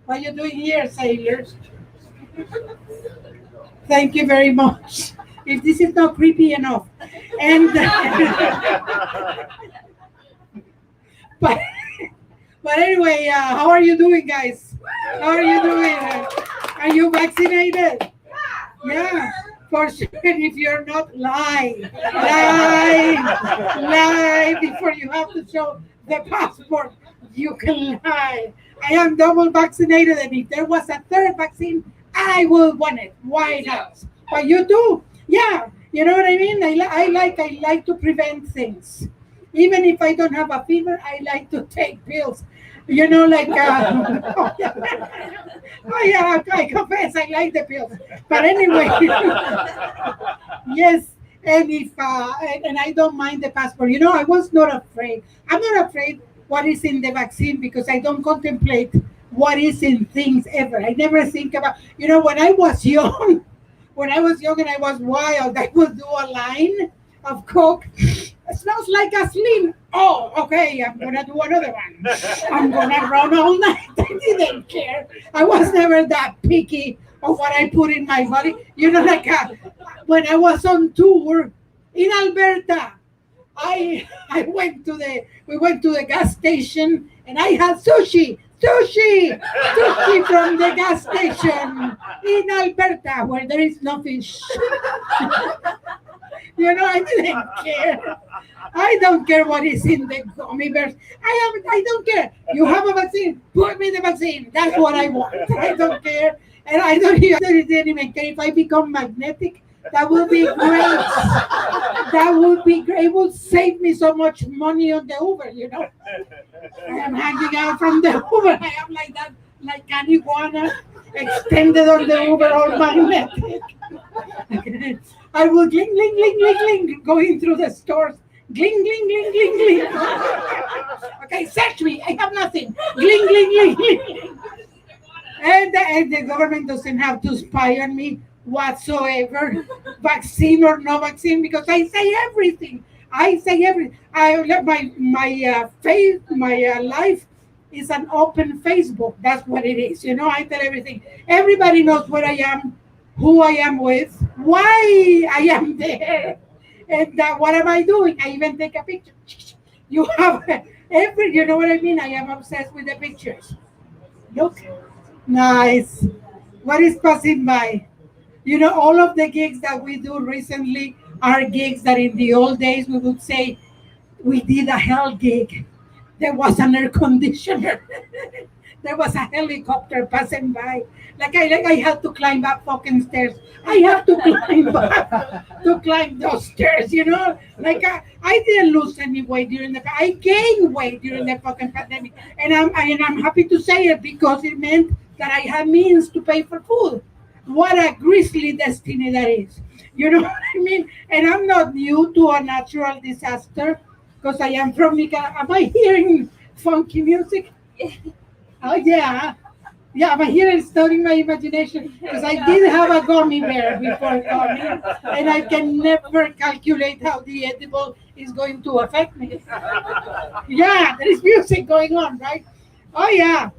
What are you doing here, sailors? Thank you very much. If this is not creepy enough. And but anyway, how are you doing, guys? How are you doing? Are you vaccinated? Yeah, for sure. If you're not, lie before you have to show the passport. You can lie. I am double vaccinated, and if there was a third vaccine, I would want it. Why not? But you do, yeah. You know what I mean? I like to prevent things. Even if I don't have a fever, I like to take pills. Like oh yeah, I confess I like the pills. But anyway, yes. And if and I don't mind the passport. I was not afraid. I'm not afraid what is in the vaccine because I don't contemplate what is in things ever. I never think about. When I was young. When I was young and I was wild, I would do a line of Coke. It smells like gasoline. Oh, okay, I'm going to do another one. I'm going to run all night. I didn't care. I was never that picky of what I put in my body. When I was on tour in Alberta, we went to the gas station and I had sushi from the gas station in Alberta where there is no fish. I didn't care. I don't care what is in the gummy bears. I don't care. You have a vaccine, put me the vaccine. That's what I want. I don't care. And I don't even care if I become magnetic. That would be great. That would be great. It would save me so much money on the Uber, I am hanging out from the Uber. I am like that, like an iguana extended on the Uber, all magnetic. I will gling, gling, gling, gling, gling, going through the stores. Gling, gling, gling, gling, gling. Okay, search me. I have nothing. Gling, gling, gling, gling. And the government doesn't have to spy on me whatsoever, vaccine or no vaccine, because I say everything. My life is an open Facebook. That's what it is. I tell everything. Everybody knows where I am, who I am with, why I am there, and what am I doing. I even take a picture. You have you know what I mean? I am obsessed with the pictures. Look, nice. What is passing by? All of the gigs that we do recently are gigs that in the old days we would say we did a hell gig. There was an air conditioner. There was a helicopter passing by. Like I had to climb up fucking stairs. I have to climb those stairs, Like I didn't lose any weight I gained weight during the fucking pandemic. And I'm happy to say it because it meant that I had means to pay for food. What a grisly destiny that is. You know what I mean? And I'm not new to a natural disaster because I am from Nicaragua. Am I hearing funky music? Oh, yeah. Yeah, but here it's starting my imagination because I did have a gummy bear before coming, and I can never calculate how the edible is going to affect me. Yeah, there is music going on, right? Oh, yeah.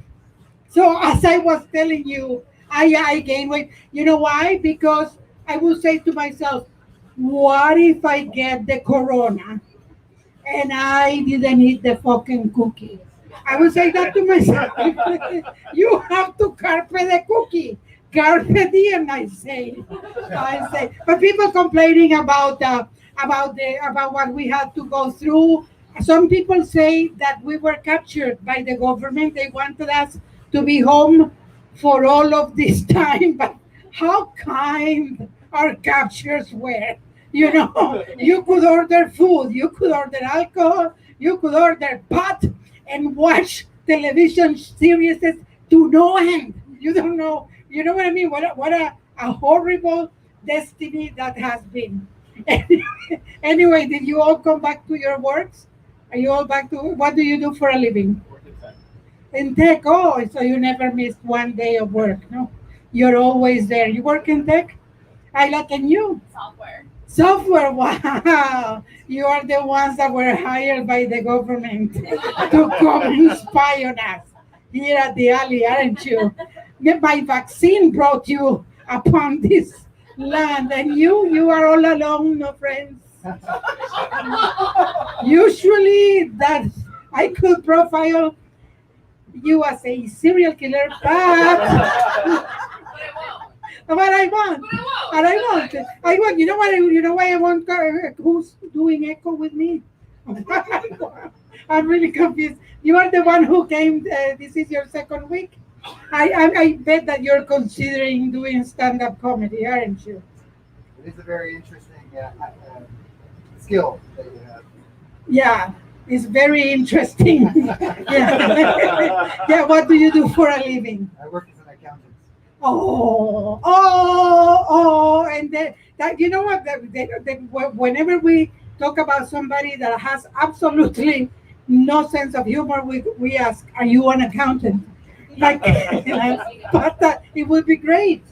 So as I was telling you, I gain weight. You know why? Because I will say to myself, what if I get the corona and I didn't eat the fucking cookie? I would say that to myself. You have to carpe the cookie. Carpe diem, I say. But people complaining about what we had to go through. Some people say that we were captured by the government. They wanted us to be home for all of this time. But how kind our captures were. You could order food, you could order alcohol, You could order pot and watch television series to no end. You don't know. You know what I mean? What a horrible destiny that has been. Anyway, did you all come back to your works? Are you all back to what do you do for a living? In tech. Oh, so you never missed one day of work, no? You're always there. You work in tech? I like in you. Software, wow. You are the ones that were hired by the government to come and spy on us here at the alley, aren't you? My vaccine brought you upon this land, and you are all alone, no friends. Usually, that I could profile you as a serial killer, but I want. And I want. I want. You know what? You know why I want? Who's doing echo with me? I'm really confused. You are the one who came. This is your second week. I bet that you're considering doing stand-up comedy, aren't you? It is a very interesting skill that you have. Yeah, it's very interesting. Yeah. Yeah. What do you do for a living? I work as an accountant. And that you know what? Whenever we talk about somebody that has absolutely no sense of humor, we ask, "Are you an accountant?" Like, but it would be great.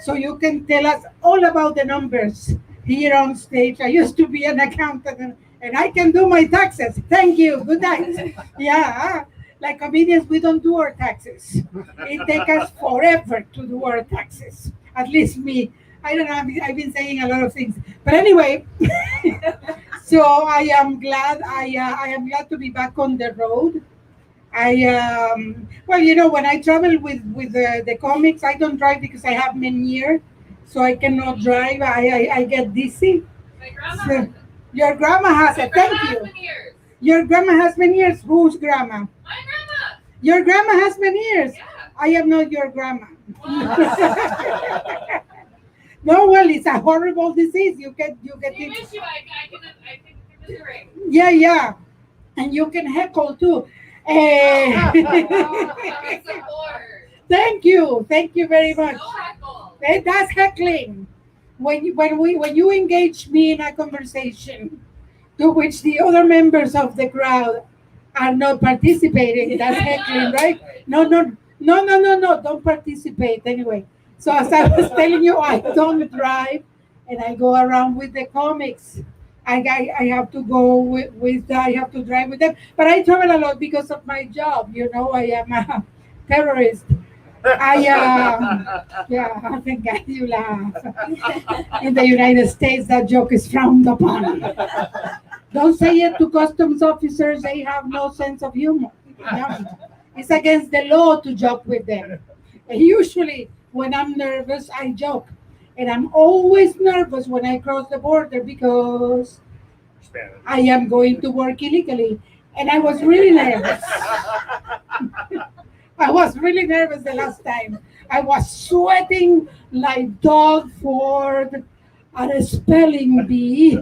So you can tell us all about the numbers here on stage. I used to be an accountant, and I can do my taxes. Thank you. Good night. Yeah. Like comedians, we don't do our taxes. It takes us forever to do our taxes. At least me. I don't know. I've been saying a lot of things, but anyway. So I am glad. I am glad to be back on the road. Well, you know, when I travel with the comics, I don't drive because I have Meniere, so I cannot drive. I get dizzy. My grandma. So, your grandma has it. Thank you. Years. Your grandma has Meniere. Whose grandma? My grandma. Your grandma has Meniere. Yeah. I am not your grandma. Wow. No, well, it's a horrible disease. You get We it. miss you. I can commiserate. Yeah, and you can heckle too. Support. Thank you very much. No heckle. That's heckling. When you engage me in a conversation to which the other members of the crowd are not participating, that's heckling, right? No, don't participate anyway. So as I was telling you, I don't drive, and I go around with the comics. I have to go with I have to drive with them, but I travel a lot because of my job. You know, I am a terrorist. Yeah, thank God you laugh. In the United States, that joke is frowned upon. Don't say it to customs officers; they have no sense of humor. No. It's against the law to joke with them. And usually, when I'm nervous, I joke. And I'm always nervous when I cross the border because Spanish. I am going to work illegally. And I was really nervous. I was really nervous the last time. I was sweating like dog Ford at a spelling bee.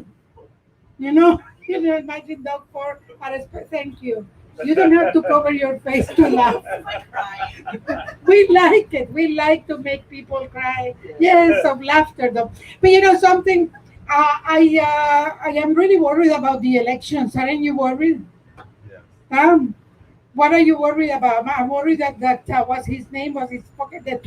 You know, you know, imagine dog Ford at a thank you. You don't have to cover your face to laugh. We like it. We like to make people cry. Yes, of laughter though. But you know something, I am really worried about the elections. Aren't you worried? What are you worried about? I'm worried that what's his name was his pocket. The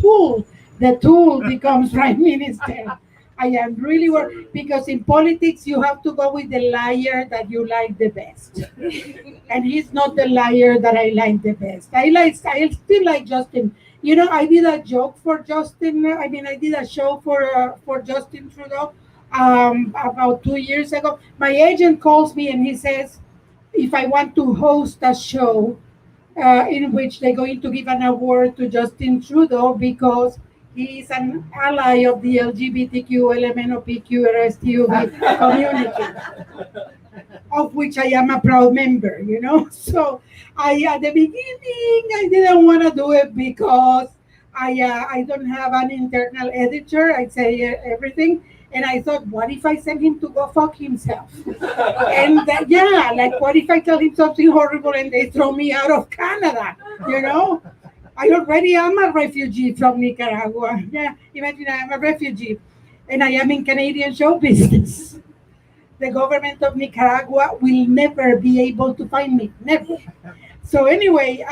tool becomes prime minister. I am really worried because in politics you have to go with the liar that you like the best, and he's not the liar that I like the best. I still like Justin. You know, I did a joke for Justin. I mean, I did a show for Justin Trudeau about 2 years ago. My agent calls me and he says if I want to host a show in which they're going to give an award to Justin Trudeau because he is an ally of the LGBTQ, LMNOPQ, RSTUV community, of which I am a proud member, you know. So at the beginning, I didn't want to do it because I don't have an internal editor. I say everything. And I thought, what if I send him to go fuck himself? And yeah, like what if I tell him something horrible and they throw me out of Canada? You know, I already am a refugee from Nicaragua. Yeah, imagine I am a refugee, and I am in Canadian show business. The government of Nicaragua will never be able to find me, never. So anyway,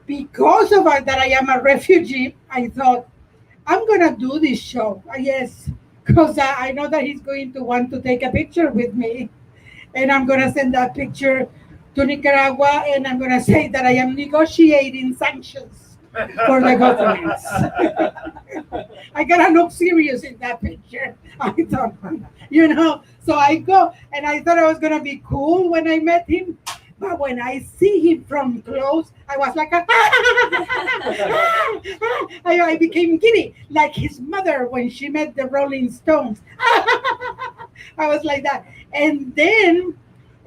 because of that I am a refugee, I thought I'm gonna do this show. Yes, because I know that he's going to want to take a picture with me, and I'm gonna send that picture to Nicaragua, and I'm gonna say that I am negotiating sanctions for the government. I gotta look serious in that picture. I thought, So I go, and I thought I was gonna be cool when I met him. But when I see him from close, I was like, I became giddy, like his mother when she met the Rolling Stones. I was like that. And then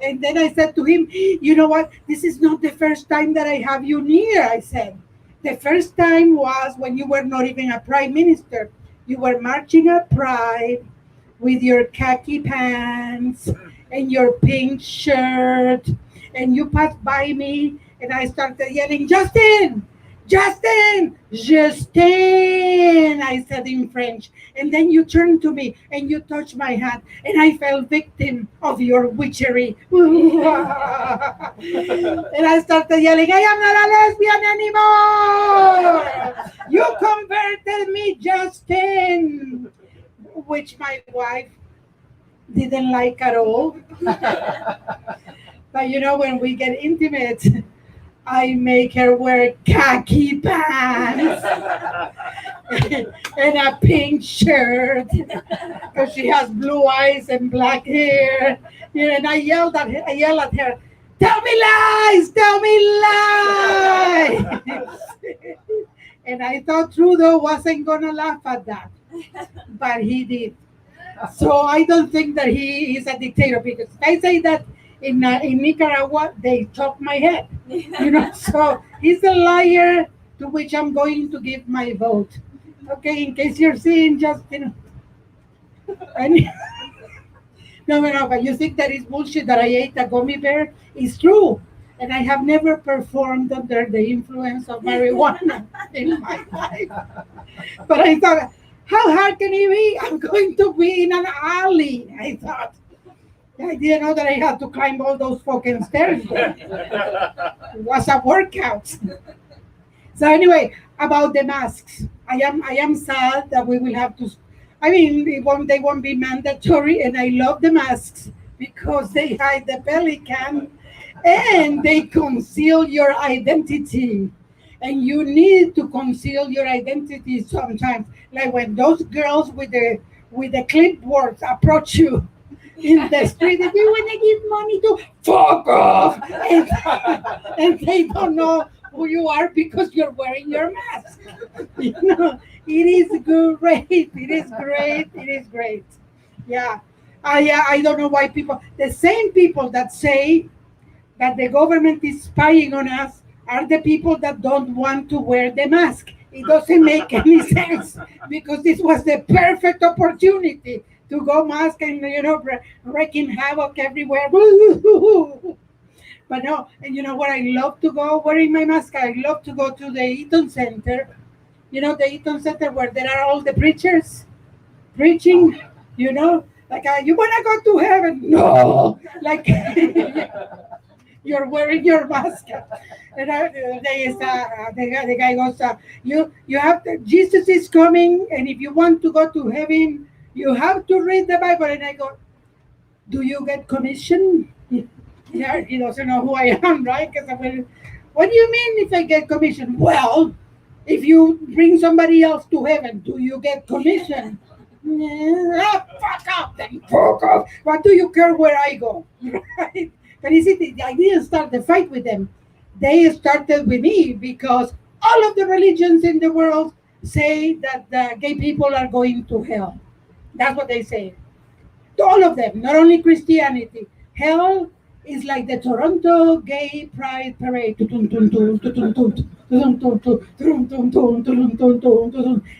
I said to him, you know what? This is not the first time that I have you near, I said. The first time was when you were not even a prime minister. You were marching at Pride with your khaki pants and your pink shirt, and you passed by me, and I started yelling, Justin, Justin, Justin, I said in French. And then you turned to me and you touched my hand, and I fell victim of your witchery. And I started yelling, I am not a lesbian anymore. You converted me, Justin, which my wife didn't like at all. But when we get intimate, I make her wear khaki pants and a pink shirt because she has blue eyes and black hair. And I yell at her, tell me lies, tell me lies. And I thought Trudeau wasn't gonna laugh at that, but he did. So I don't think that he is a dictator, because if I say that in Nicaragua, they chop my head. So he's a liar to which I'm going to give my vote. Okay, in case you're seeing Justin. No, but you think that is bullshit that I ate a gummy bear? It's true. And I have never performed under the influence of marijuana in my life. But I thought, how hard can it be? I'm going to be in an alley, I thought. I didn't know that I had to climb all those fucking stairs. It was a workout. So anyway, about the masks, I am sad that we will have to. I mean, they won't be mandatory, and I love the masks because they hide the pelican and they conceal your identity. And you need to conceal your identity sometimes, like when those girls with the clipboards approach you in the street, if you want to give money to, fuck off, and they don't know who you are because you're wearing your mask. It is great. It is great. It is great. Yeah, I don't know why the same people that say that the government is spying on us are the people that don't want to wear the mask. It doesn't make any sense, because this was the perfect opportunity to go mask and wreaking havoc everywhere. But no, and you know what? I love to go wearing my mask. I love to go to the Eaton Center. The Eaton Center where there are all the preachers preaching. You want to go to heaven? No, like you're wearing your mask. And the guy goes, you have to, Jesus is coming, and if you want to go to heaven, you have to read the Bible. And I go, do you get commission? Yeah, he doesn't know who I am, right? Because what do you mean if I get commission? Well, if you bring somebody else to heaven, do you get commission? Fuck off, then fuck off. What do you care where I go, right? But you see, I didn't start the fight with them. They started with me because all of the religions in the world say that the gay people are going to hell. That's what they say. All of them, not only Christianity. Hell It's like the Toronto Gay Pride Parade. And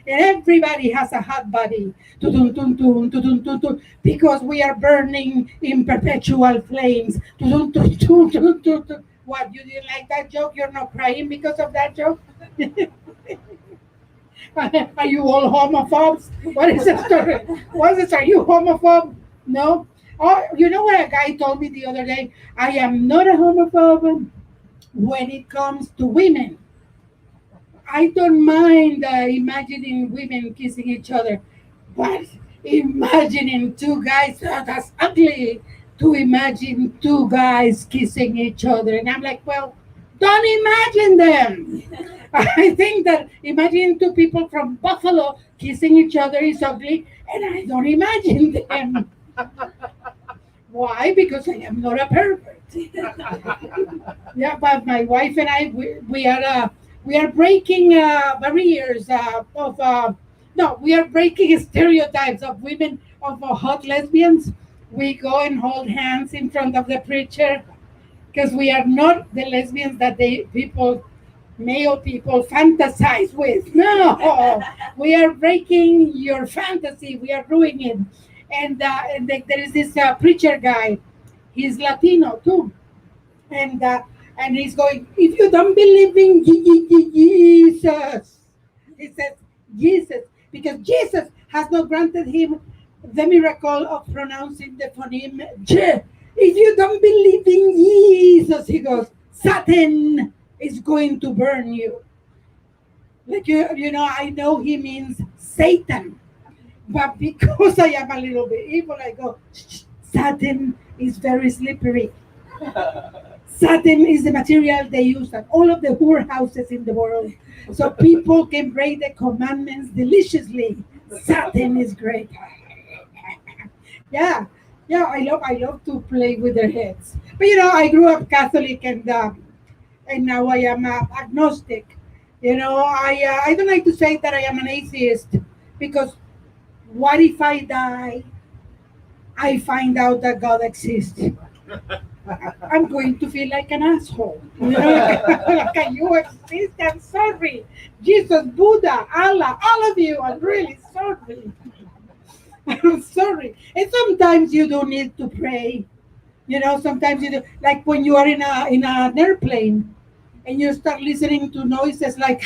everybody has a hot body. Because we are burning in perpetual flames. What, you didn't like that joke? You're not crying because of that joke? Are you all homophobes? What is the story? What is the story? Are you homophobe? No? Oh, you know what a guy told me the other day? I am not a homophobe when it comes to women. I don't mind imagining women kissing each other, but imagining two guys, that's ugly to imagine two guys kissing each other. And I'm like, well, don't imagine them. I think that imagining two people from Buffalo kissing each other is ugly, and I don't imagine them. Why? Because I am not a pervert. Yeah, but my wife and I, we are breaking barriers of no, we are breaking stereotypes of women of hot lesbians. We go and hold hands in front of the preacher because we are not the lesbians that male people fantasize with. No, we are breaking your fantasy. We are ruining it. There is this preacher guy. He's Latino too, and he's going. If you don't believe in Jesus, he says Jesus, because Jesus has not granted him the miracle of pronouncing the phoneme J. If you don't believe in Jesus, he goes, Satan is going to burn you. Like I know he means Satan, but because I am a little bit evil, I go, Satan is very slippery. Satin is the material they use at all of the whorehouses in the world. So people can break the commandments deliciously. Satin is great. Yeah, yeah, I love to play with their heads. But I grew up Catholic and now I am agnostic. I don't like to say that I am an atheist because what if I die? I find out that God exists. I'm going to feel like an asshole. Like you exist. I'm sorry. Jesus, Buddha, Allah, all of you. I'm really sorry. I'm sorry. And sometimes you don't need to pray. Sometimes you do. Like when you are in an airplane and you start listening to noises like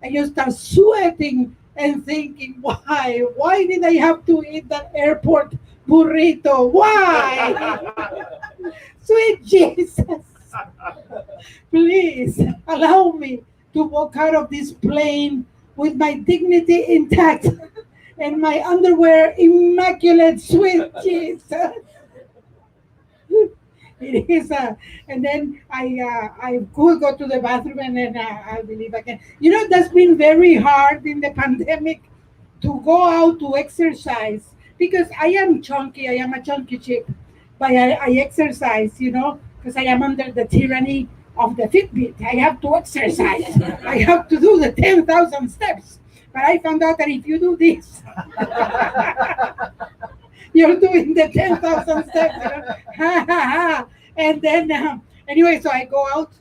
and you start sweating and thinking, why? Why did I have to eat that airport burrito? Why? Sweet Jesus, please allow me to walk out of this plane with my dignity intact and my underwear immaculate, sweet Jesus. It is and then I could go to the bathroom and then I believe I can. That's been very hard in the pandemic to go out to exercise because I am chunky. I am a chunky chick, but I exercise. Because I am under the tyranny of the Fitbit. I have to exercise. I have to do the 10,000 steps. But I found out that if you do this. You're doing the 10,000 steps, ha ha ha. And then, anyway, so I go out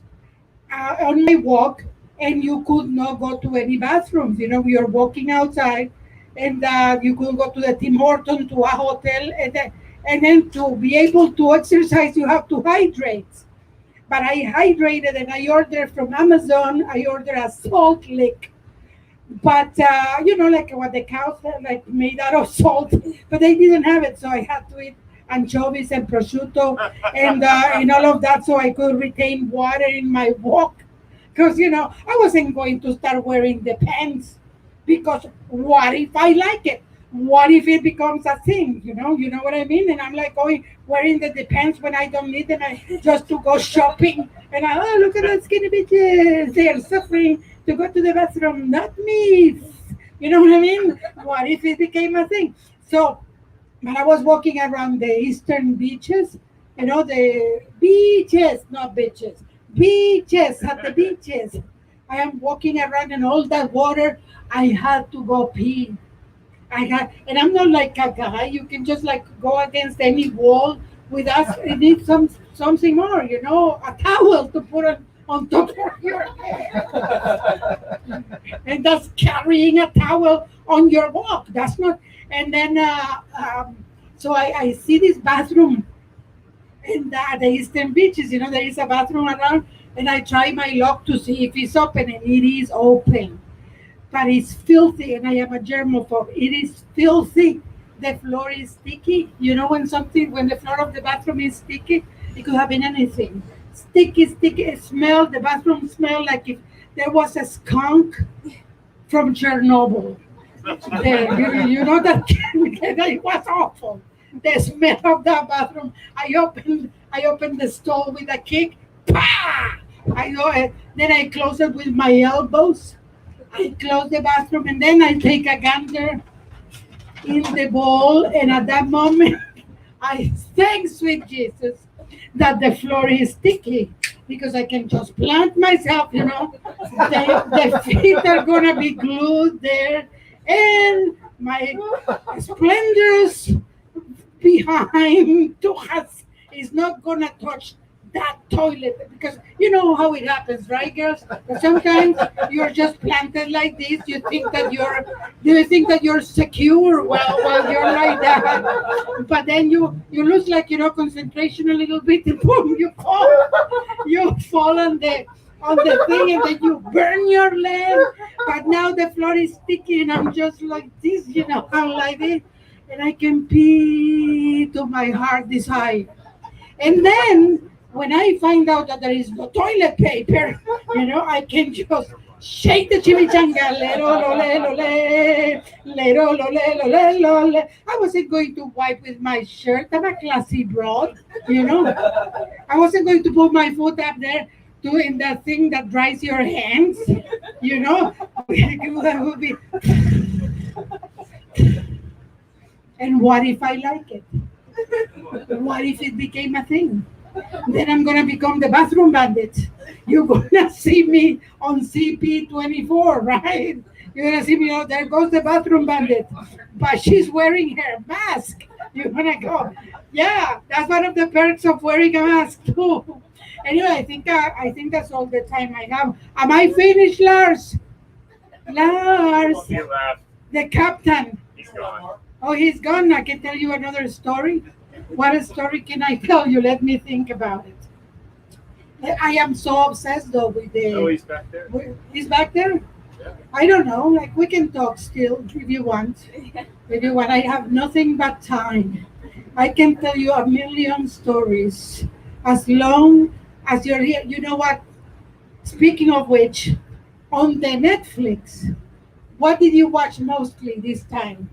on my walk, and you could not go to any bathrooms. You're walking outside, and you could go to the Tim Horton, to a hotel, and then to be able to exercise, you have to hydrate. But I hydrated, and I ordered from Amazon, I ordered a salt lick. But like what the cows like made out of salt, but they didn't have it, so I had to eat anchovies and prosciutto and all of that, so I could retain water in my walk. Because I wasn't going to start wearing the pants because what if I like it? What if it becomes a thing? You know what I mean? And I'm like wearing the pants when I don't need them, just to go shopping. And look at that skinny bitches, they are suffering to go to the bathroom, not me. You know what I mean? What if it became a thing? So, when I was walking around the eastern beaches, the beaches, not bitches, beaches, at the beaches. I am walking around and all that water, I had to go pee. And I'm not like a guy. You can just like go against any wall with us. You need something more, a towel to put on top of your head. And that's carrying a towel on your walk. That's not. And then, so I see this bathroom in the Eastern Beaches. There is a bathroom around, and I try my lock to see if it's open, and it is open. But it's filthy, and I am a germaphobe. It is filthy. The floor is sticky. When the floor of the bathroom is sticky, it could have been anything. Sticky. It smelled. The bathroom smelled like if there was a skunk from Chernobyl. That it was awful. The smell of that bathroom. I opened the stall with a kick. Pah! I know it. Then I close it with my elbows. I close the bathroom, and then I take a gander in the bowl, and at that moment, I thank sweet Jesus that the floor is sticky, because I can just plant myself, the feet are gonna be glued there, and my splendorous behind Tujas is not gonna touch that toilet, because you know how it happens, right, girls? Sometimes you're just planted like this. You think that you're secure while you're like that, but then you lose concentration a little bit, and boom, you fall on the thing, and then you burn your leg. But now the floor is sticky, and I'm just like this, I'm like this, and I can pee to my heart desire. And then when I find out that there is no toilet paper, I can just shake the chimichanga. I wasn't going to wipe with my shirt. I'm a classy broad, I wasn't going to put my foot up there doing that thing that dries your hands, That would be. And what if I like it? What if it became a thing? Then I'm gonna become the bathroom bandit. You're gonna see me on CP24, right? You're gonna see me, there goes the bathroom bandit, but she's wearing her mask. You're gonna go, yeah, that's one of the perks of wearing a mask too. Anyway, I think that's all the time I have. Am I finished, Lars? Lars, He left. the captain. He's gone. Oh, he's gone. I can tell you another story. What story can I tell you? Let me think about it. I am so obsessed though with the. Oh, he's back there. He's back there? Yeah. I don't know. Like, we can talk still if you want. If you want, I have nothing but time. I can tell you a million stories as long as you're here. You know what? Speaking of which, on the Netflix, what did you watch mostly this time?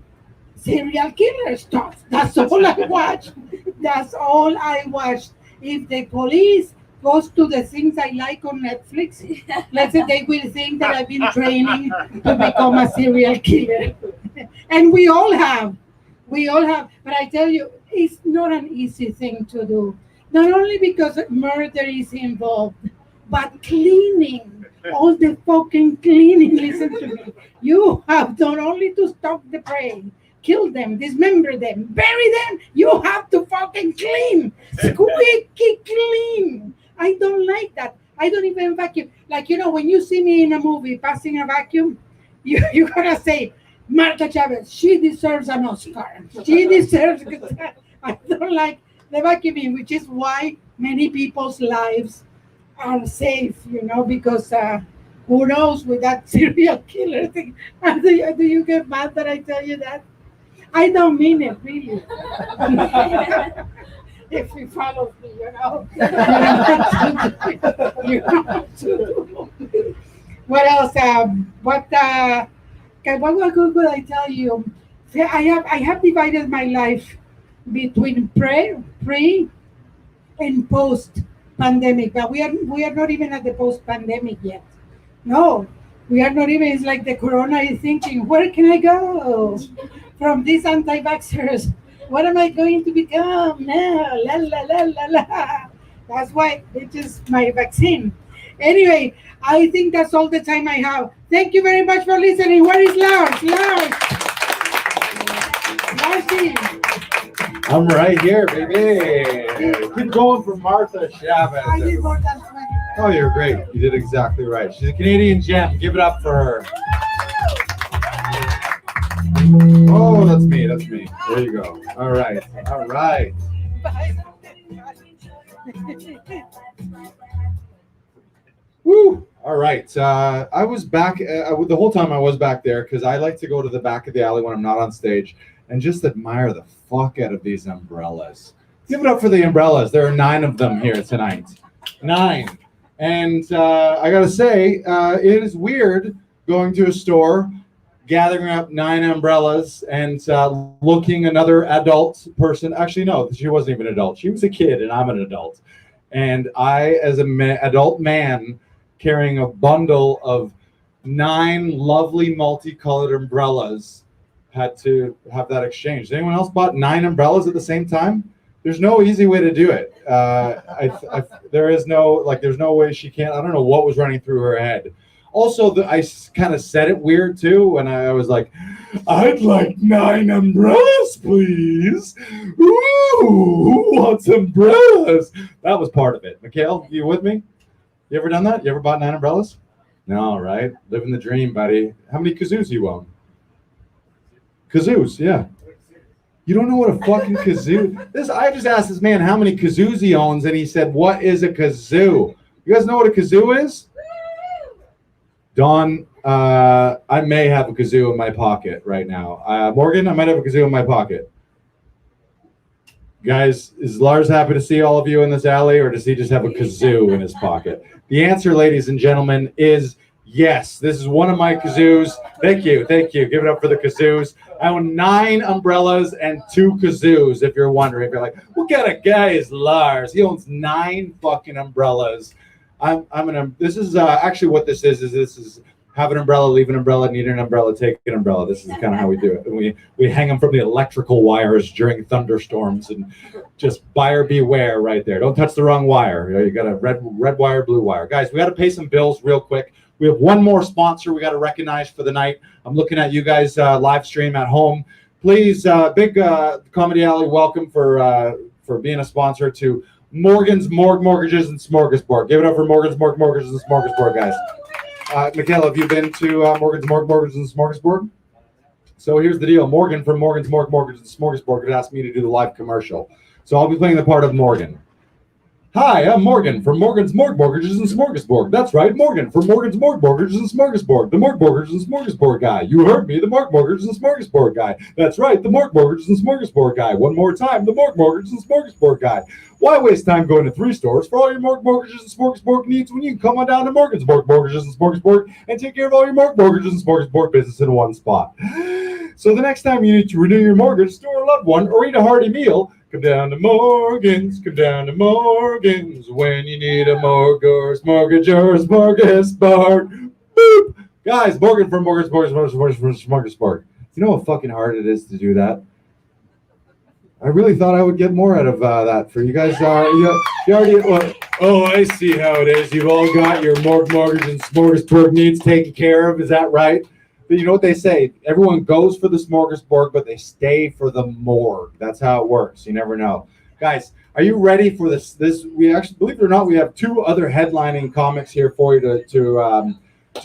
Serial killer stuff. That's all I watched. That's all I watched. If the police goes to the things I like on Netflix, let's say they will think that I've been training to become a serial killer. And we all have. But I tell you, it's not an easy thing to do. Not only because murder is involved, but cleaning. All the fucking cleaning. Listen to me. You have not only to stop the prey, kill them, dismember them, bury them. You have to fucking clean. Squeaky clean. I don't like that. I don't even vacuum. Like, when you see me in a movie passing a vacuum, you're going to say, Marta Chavez, she deserves an Oscar. She deserves. I don't like the vacuuming, which is why many people's lives are safe, because who knows with that serial killer thing. Do you get mad that I tell you that? I don't mean it, really. If he follows me, What else? What could I tell you? I have divided my life between pre and post pandemic, but we are not even at the post pandemic yet. No, we are not even. It's like the corona is thinking, where can I go from these anti-vaxxers? What am I going to become now? La la la la la. That's why it is my vaccine. Anyway, I think that's all the time I have. Thank you very much for listening. Where is Lars? Lars. Marcy. I'm right here, baby. Keep going for Martha I Chavez. did more than 20. Oh, you're great. You did exactly right. She's a Canadian gem. Give it up for her. Oh, that's me. That's me. There you go. All right. All right. Woo! All right. I was back the whole time I was back there because I like to go to the back of the alley when I'm not on stage and just admire the fuck out of these umbrellas. Give it up for the umbrellas. There are 9 of them here tonight. 9. And I got to say, it is weird going to a store, gathering up 9 umbrellas and looking another adult person. Actually, no, she wasn't even an adult. She was a kid and I'm an adult. And I, as an adult man, carrying a bundle of 9 lovely multicolored umbrellas, had to have that exchange. Anyone else bought 9 umbrellas at the same time? There's no easy way to do it. There's no way she can't. I don't know what was running through her head. Also, I kind of said it weird too when I was like, I'd like 9 umbrellas, please. Ooh, who wants umbrellas? That was part of it. Mikhail, you with me? You ever done that? You ever bought 9 umbrellas? No, right? Living the dream, buddy. How many kazoos you own? Kazoos, yeah. You don't know what a fucking kazoo? I just asked this man how many kazoos he owns, and he said, "What is a kazoo?" You guys know what a kazoo is? Don, I may have a kazoo in my pocket right now. Morgan, I might have a kazoo in my pocket. Guys, is Lars happy to see all of you in this alley, or does he just have a kazoo in his pocket? The answer, ladies and gentlemen, is yes. This is one of my kazoos. Thank you. Thank you. Give it up for the kazoos. I own 9 umbrellas and 2 kazoos, if you're wondering. If you're like, what kind of guy is Lars? He owns 9 fucking umbrellas. This is actually what this is have an umbrella, leave an umbrella, need an umbrella, take an umbrella. This is kind of how we do it. And we hang them from the electrical wires during thunderstorms and just buyer beware right there. Don't touch the wrong wire. You got a red wire, blue wire. Guys, we got to pay some bills real quick. We have one more sponsor we got to recognize for the night. I'm looking at you guys live stream at home. Please, big Comedy Alley welcome for being a sponsor to Morgan's Mortgages and Smorgasbord. Give it up for Morgan's Mortgages and Smorgasbord, guys. Michaela, have you been to Morgan's Mortgages and Smorgasbord? So here's the deal. Morgan from Morgan's Mortgages and Smorgasbord could ask me to do the live commercial. So I'll be playing the part of Morgan. Hi, I'm Morgan from Morgan's Mortgages and Smorgasbord. That's right, Morgan from Morgan's Mortgages and Smorgasbord. The Mortgages and Smorgasbord guy. You heard me, the Mortgages and Smorgasbord guy. That's right, the Mortgages and Smorgasbord guy. One more time, the Mortgages and Smorgasbord guy. Why waste time going to 3 stores for all your Mortgages and Smorgasbord needs when you can come on down to Morgan's Mortgages and Smorgasbord and take care of all your Mortgages and Smorgasbord business in one spot? So the next time you need to renew your mortgage, store a loved one, or eat a hearty meal, come down to Morgan's. Come down to Morgan's when you need a mortgage or smorgasbord. Boop! Guys, Morgan from Morgan's Smorgasbord. You know how fucking hard it is to do that? I really thought I would get more out of that for you guys. You already. Oh, I see how it is. You've all got your mortgage and smorgasbord needs taken care of. Is that right? But you know what they say? Everyone goes for the smorgasbord, but they stay for the morgue. That's how it works. You never know. Guys, are you ready for this? We actually, believe it or not, we have 2 other headlining comics here for you to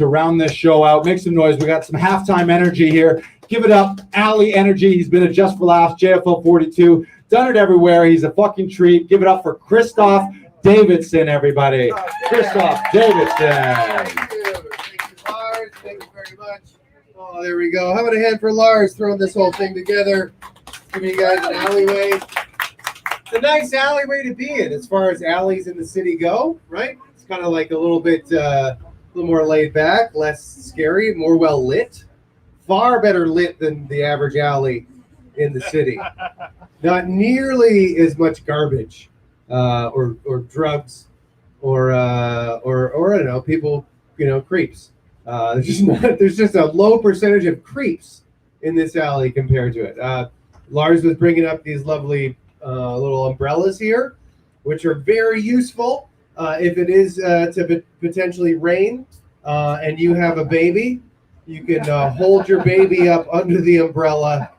round this show out. Make some noise. We got some halftime energy here. Give it up. Alley Energy. He's been at Just for Laughs, JFL 42. Done it everywhere. He's a fucking treat. Give it up for Christoph Davidson, everybody. Christoph Davidson. Thank you. Thank you, Lars. Thank you very much. Oh, there we go. How about a hand for Lars throwing this whole thing together? Giving you guys an alleyway. It's a nice alleyway to be in as far as alleys in the city go, right? It's kind of like a little bit, a little more laid back, less scary, more well lit. Far better lit than the average alley in the city. Not nearly as much garbage or drugs or I don't know, people, creeps. There's just a low percentage of creeps in this alley compared to it. Lars was bringing up these lovely little umbrellas here, which are very useful if it is to potentially rain and you have a baby. You can hold your baby up under the umbrella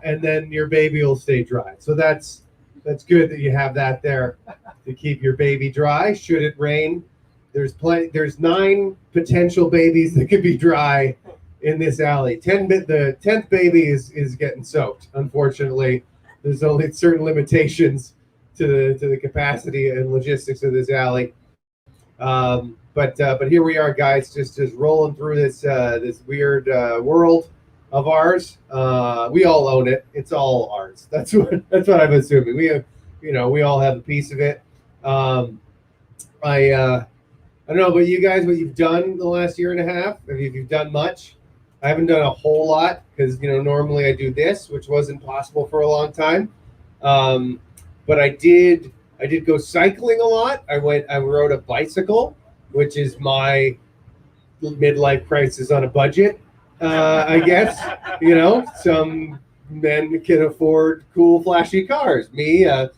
and then your baby will stay dry. So that's good that you have that there to keep your baby dry. Should it rain, there's 9 potential babies that could be dry in this alley. The 10th baby is getting soaked. Unfortunately, there's only certain limitations to the capacity and logistics of this alley. But here we are, guys, just rolling through this weird world of ours. We all own it. It's all ours. That's what I'm assuming. We all have a piece of it. I don't know about you guys, what you've done the last year and a half. If you've done much, I haven't done a whole lot because normally I do this, which wasn't possible for a long time. But I did go cycling a lot. I rode a bicycle, which is my midlife crisis on a budget. I guess some men can afford cool, flashy cars. Me, a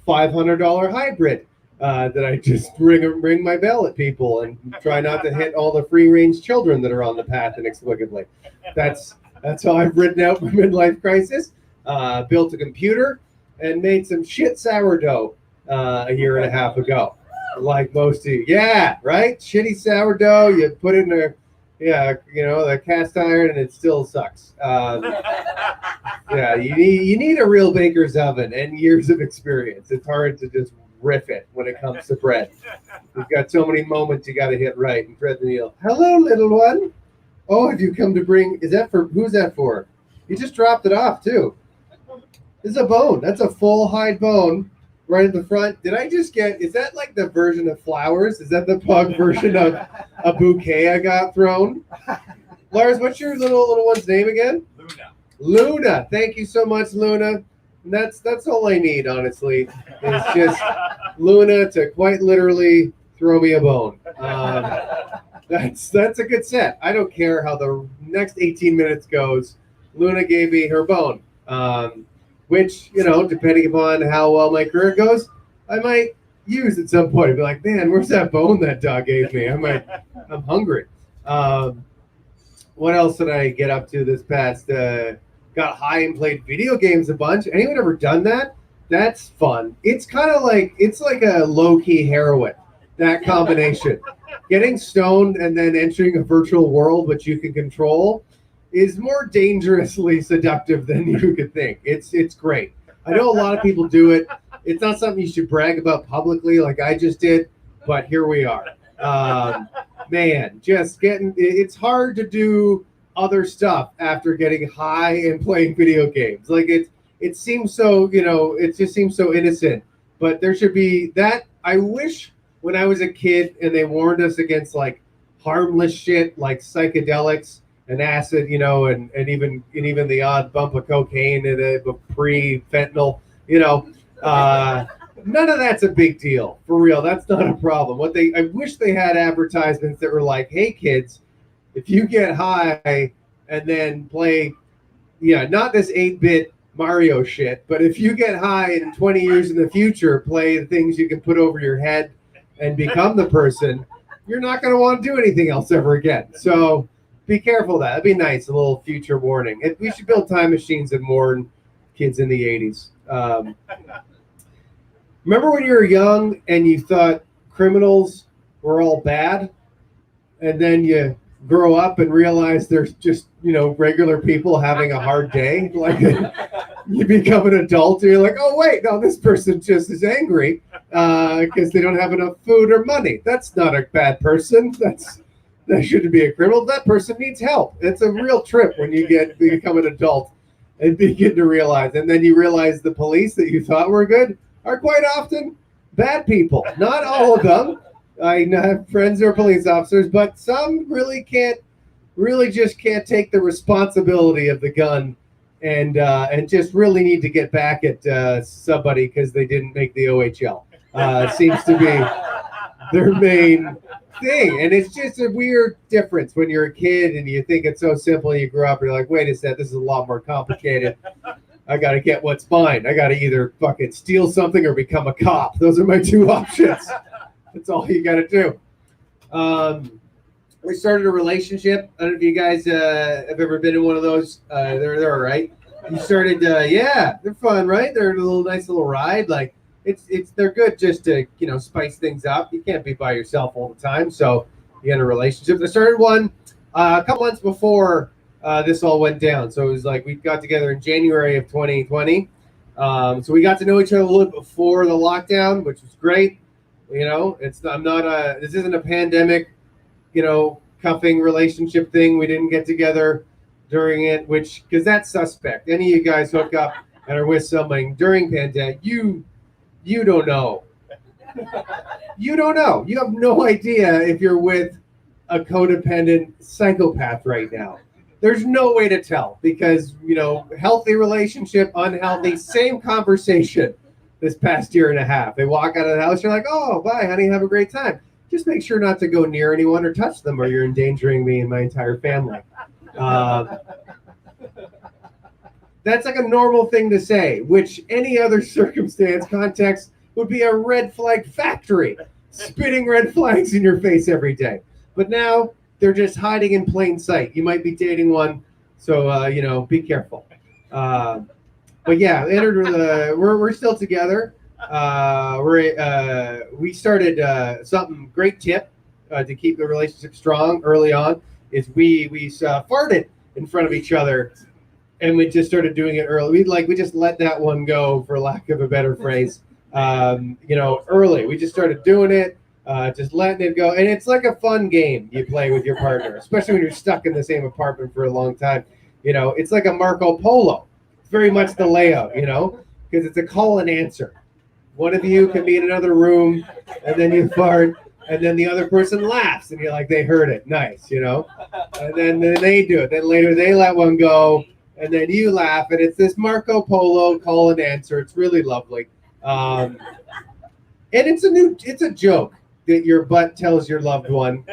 $500 hybrid. That I just ring my bell at people and try not to hit all the free-range children that are on the path inexplicably. That's how I've ridden out my midlife crisis. Built a computer and made some shit sourdough a year and a half ago, like most of you. Yeah, right? Shitty sourdough. You put it in the cast iron and it still sucks. Yeah, you need a real baker's oven and years of experience. It's hard to just riff it when it comes to bread. You've got so many moments you got to hit right and thread the needle. Hello, little one. Oh, have you come to bring? Who's that for? You just dropped it off too. This is a bone. That's a full hide bone right at the front. Did I just get? Is that like the version of flowers? Is that the pug version of a bouquet I got thrown? Lars, what's your little one's name again? Luna. Thank you so much, Luna. And that's all I need, honestly. It's just Luna to quite literally throw me a bone. That's a good set. I don't care how the next 18 minutes goes. Luna gave me her bone, which depending upon how well my career goes, I might use at some point. Be like, man, where's that bone that dog gave me? I'm hungry. What else did I get up to this past? Got high and played video games a bunch. Anyone ever done that? That's fun. It's kind of like a low-key heroin, that combination. Getting stoned and then entering a virtual world which you can control is more dangerously seductive than you could think. It's great. I know a lot of people do it. It's not something you should brag about publicly like I just did, but here we are. Man, it's hard to do other stuff after getting high and playing video games. Like it seems so, it just seems so innocent, but there should be that. I wish when I was a kid and they warned us against like harmless shit like psychedelics and acid, and even the odd bump of cocaine and a pre-fentanyl, none of that's a big deal for real. That's not a problem. I wish they had advertisements that were like, hey kids, if you get high and then play, not this 8-bit Mario shit, but if you get high in 20 years in the future, play the things you can put over your head and become the person, you're not going to want to do anything else ever again. So be careful of that. That'd be nice, a little future warning. We should build time machines and warn kids in the 80s. Remember when you were young and you thought criminals were all bad? And then you grow up and realize there's just, regular people having a hard day. Like you become an adult and you're like, oh, wait, no, this person just is angry because they don't have enough food or money. That's not a bad person. That shouldn't be a criminal. That person needs help. It's a real trip when you become an adult and begin to realize. And then you realize the police that you thought were good are quite often bad people. Not all of them. I have friends who are police officers, but some really just can't take the responsibility of the gun and just really need to get back at somebody because they didn't make the OHL. Seems to be their main thing. And it's just a weird difference when you're a kid and you think it's so simple and you grow up and you're like, wait a second, this is a lot more complicated. I got to get what's mine. I got to either fucking steal something or become a cop. Those are my two options. That's all you got to do. We started a relationship. I don't know if you guys have ever been in one of those. They're all right. You started, yeah, they're fun, right? They're a nice little ride. Like they're good just to spice things up. You can't be by yourself all the time, so you get a relationship. I started one a couple months before this all went down. So it was like we got together in January of 2020. So we got to know each other a little bit before the lockdown, which was great. This isn't a pandemic, cuffing relationship thing. We didn't get together during it, because that's suspect. Any of you guys hook up and are with somebody during pandemic, you don't know. You don't know. You have no idea if you're with a codependent psychopath right now. There's no way to tell because, healthy relationship, unhealthy, same conversation this past year and a half. They walk out of the house, you're like, oh, bye, honey, have a great time. Just make sure not to go near anyone or touch them or you're endangering me and my entire family. That's like a normal thing to say, which any other circumstance, context, would be a red flag factory, spitting red flags in your face every day. But now they're just hiding in plain sight. You might be dating one, so be careful. But yeah, we're still together. We started something great tip to keep the relationship strong early on is we farted in front of each other, and we just started doing it early. We just let that one go, for lack of a better phrase. Early. We just started doing it, just letting it go, and it's like a fun game you play with your partner, especially when you're stuck in the same apartment for a long time. It's like a Marco Polo. It's very much the layout, because it's a call and answer. One of you can be in another room, and then you fart, and then the other person laughs, and you're like, they heard it, nice, and then they do it. Then later they let one go, and then you laugh, and it's this Marco Polo call and answer. It's really lovely. And it's a joke that your butt tells your loved one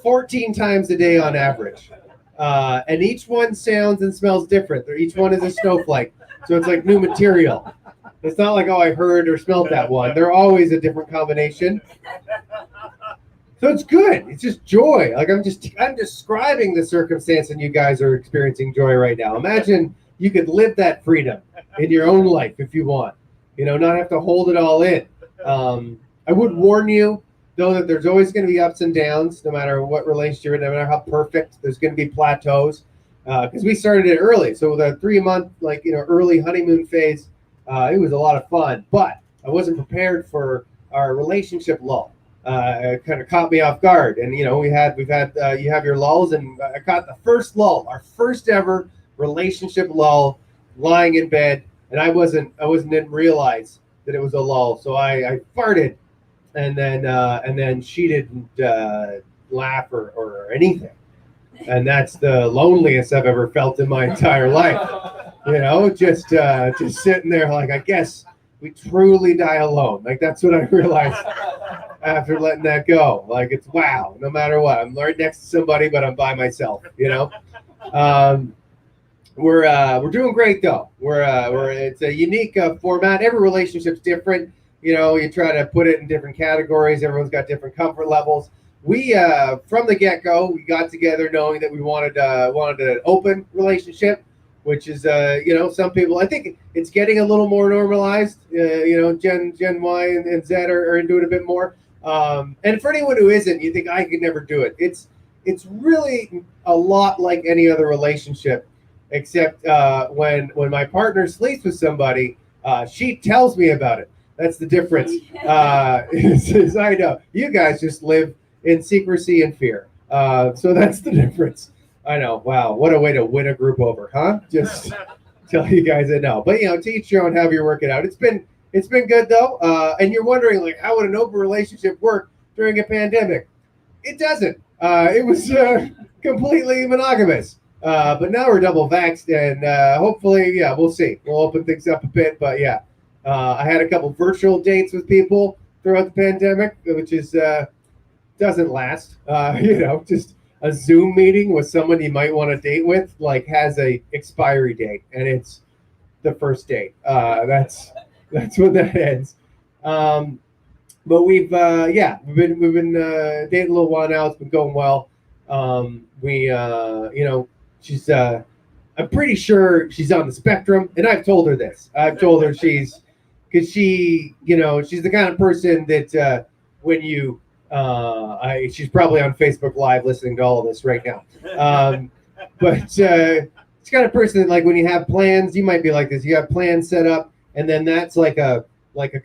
14 times a day on average. And each one sounds and smells different. Each one is a snowflake. So it's like new material. It's not like, oh, I heard or smelled that one. They're always a different combination. So it's good. It's just joy. Like I'm describing the circumstance and you guys are experiencing joy right now. Imagine you could live that freedom in your own life if you want. Not have to hold it all in. I would warn you, though, that there's always going to be ups and downs, no matter what relationship you're in, no matter how perfect. There's going to be plateaus. Because we started it early. So the 3-month, early honeymoon phase, it was a lot of fun. But I wasn't prepared for our relationship lull. It kind of caught me off guard. And, you have your lulls. And I caught the first lull, our first ever relationship lull, lying in bed. And I didn't realize that it was a lull, so I farted, and then she didn't laugh or anything, and that's the loneliest I've ever felt in my entire life. Just sitting there like, I guess we truly die alone. Like that's what I realized after letting that go. Like it's wow, no matter what, I'm right next to somebody, but I'm by myself. We're doing great though. It's a unique format. Every relationship's different. You try to put it in different categories. Everyone's got different comfort levels. We from the get-go, we got together knowing that we wanted an open relationship, which is some people. I think it's getting a little more normalized. Gen Y and Z are into it a bit more. And for anyone who isn't, you think I could never do it. It's really a lot like any other relationship. Except when my partner sleeps with somebody, she tells me about it. That's the difference. I know you guys just live in secrecy and fear. So that's the difference. I know. Wow, what a way to win a group over, huh? Just tell you guys I know. But to each your own. How you work it out. It's been good though. And you're wondering like, how would an open relationship work during a pandemic? It doesn't. It was completely monogamous. But now we're double vaxxed, and hopefully, we'll see. We'll open things up a bit, but I had a couple virtual dates with people throughout the pandemic, which is doesn't last. Just a Zoom meeting with someone you might want to date with, has a expiry date, and it's the first date. That's when that ends. But we've been dating a little while now. It's been going well. She's I'm pretty sure she's on the spectrum, and I've told her this. I've told her she's because she's the kind of person that when you she's probably on Facebook Live listening to all of this right now. But she's the kind of person that, like, when you have plans, you might be like this. You have plans set up, and then that's like a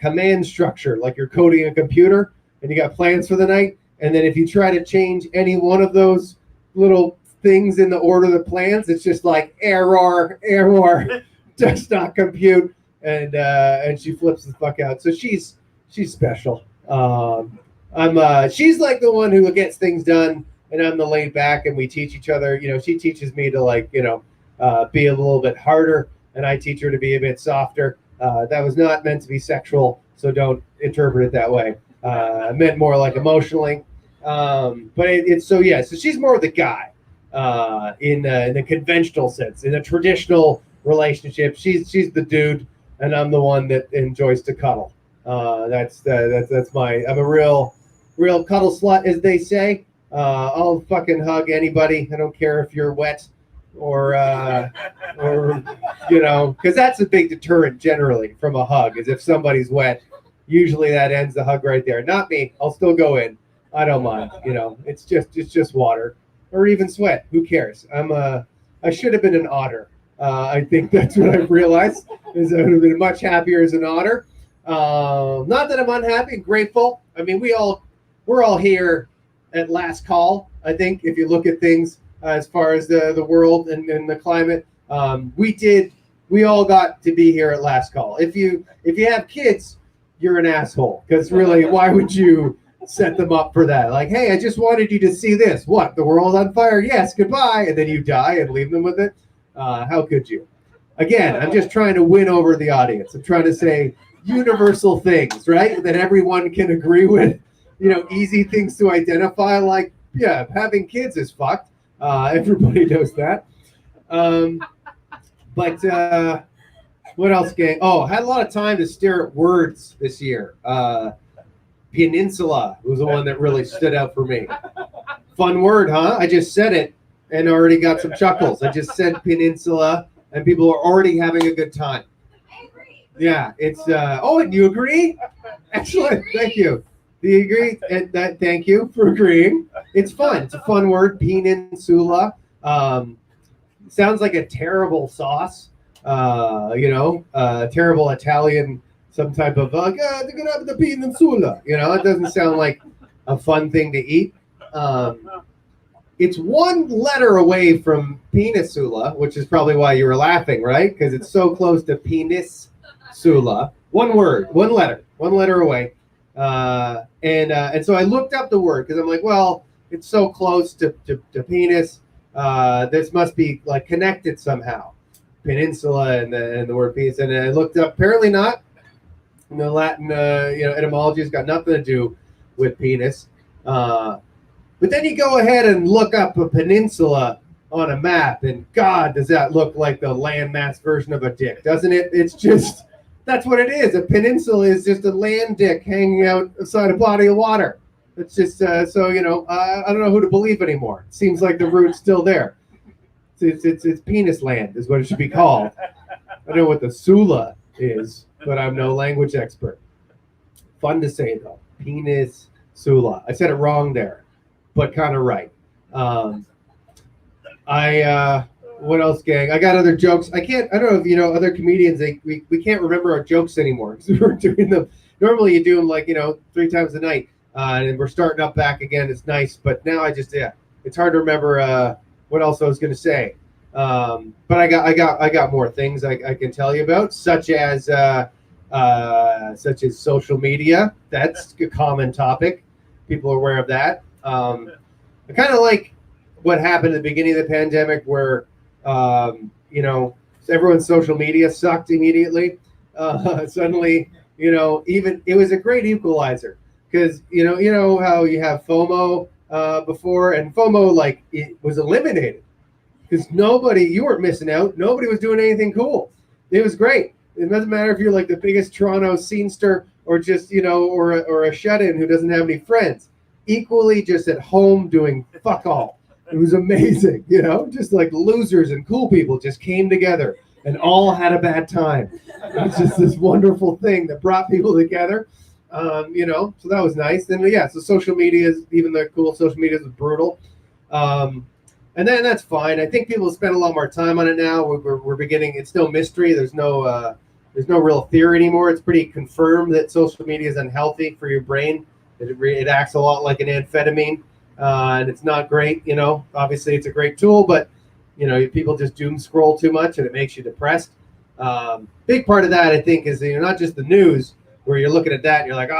command structure, like you're coding a computer, and you got plans for the night. And then if you try to change any one of those little things in the order of the plans, it's just like error, does not compute, and she flips the fuck out. So she's special. She's like the one who gets things done, and I'm the laid back, and we teach each other. She teaches me to be a little bit harder, and I teach her to be a bit softer. That was not meant to be sexual, so don't interpret it that way. I meant more like emotionally. But so she's more the guy in the conventional sense. In a traditional relationship, she's the dude, and I'm the one that enjoys to cuddle. That's my. I'm a real cuddle slut, as they say. I'll fucking hug anybody. I don't care if you're wet or because that's a big deterrent generally from a hug. Is if somebody's wet, usually that ends the hug right there. Not me. I'll still go in. I don't mind. It's just water or even sweat. Who cares? I should have been an otter. I think that's what I've realized is I would have been much happier as an otter. Not that I'm unhappy, grateful. I mean, we're all here at last call. I think if you look at things as far as the world and the climate, we all got to be here at last call. If you have kids, you're an asshole, because really, why would you set them up for that? Like, hey, I just wanted you to see this. What? The world on fire? Yes, goodbye. And then you die and leave them with it. How could you? Again, I'm just trying to win over the audience. I'm trying to say universal things, right? That everyone can agree with. Easy things to identify. Like, yeah, having kids is fucked. Everybody knows that. But what else, gang? Oh, I had a lot of time to stare at words this year. Peninsula was the one that really stood out for me. Fun word, huh? I just said it and already got some chuckles. I just said peninsula, and people are already having a good time. I agree. Yeah, it's and you agree? Excellent. Thank you. Do you agree? And thank you for agreeing. It's fun. It's a fun word, peninsula. Sounds like a terrible sauce. Terrible Italian, some type of the peninsula. It doesn't sound like a fun thing to eat. It's one letter away from penisula, which is probably why you were laughing, right? Because it's so close to penisula. One word, one letter away. And so I looked up the word because I'm like, well, it's so close to penis. This must be like connected somehow. Peninsula and the word penis. And I looked up, apparently not. The Latin etymology has got nothing to do with penis. But then you go ahead and look up a peninsula on a map, and God, does that look like the landmass version of a dick, doesn't it? It's just, that's what it is. A peninsula is just a land dick hanging out outside a body of water. It's just, I don't know who to believe anymore. It seems like the root's still there. It's penis land is what it should be called. I don't know what the sula is, but I'm no language expert. Fun to say, though. Penis sula. I said it wrong there, but kind of right. What else, gang? I got other jokes. I don't know if other comedians, we can't remember our jokes anymore because we're doing them. Normally you do them 3 times a night, and we're starting up back again. It's nice, but now it's hard to remember what else I was going to say. But I got more things I can tell you about, such as social media. That's a common topic. People are aware of that. I kind of like what happened at the beginning of the pandemic where, everyone's social media sucked immediately. Suddenly, even it was a great equalizer because, how you have FOMO before, and FOMO, it was eliminated because you weren't missing out. Nobody was doing anything cool. It was great. It doesn't matter if you're the biggest Toronto scenester or just, or a shut-in who doesn't have any friends. Equally just at home doing fuck all. It was amazing, just like losers and cool people just came together and all had a bad time. It was just this wonderful thing that brought people together. So that was nice. And yeah, so social media is, even the cool social media is brutal. And then that's fine. I think people spend a lot more time on it now. We're beginning. It's no mystery. There's no real theory anymore. It's pretty confirmed that social media is unhealthy for your brain. It acts a lot like an amphetamine, and it's not great. Obviously it's a great tool, but people just doom scroll too much and it makes you depressed. Big part of that, I think, is not just the news where you're looking at that and you're like,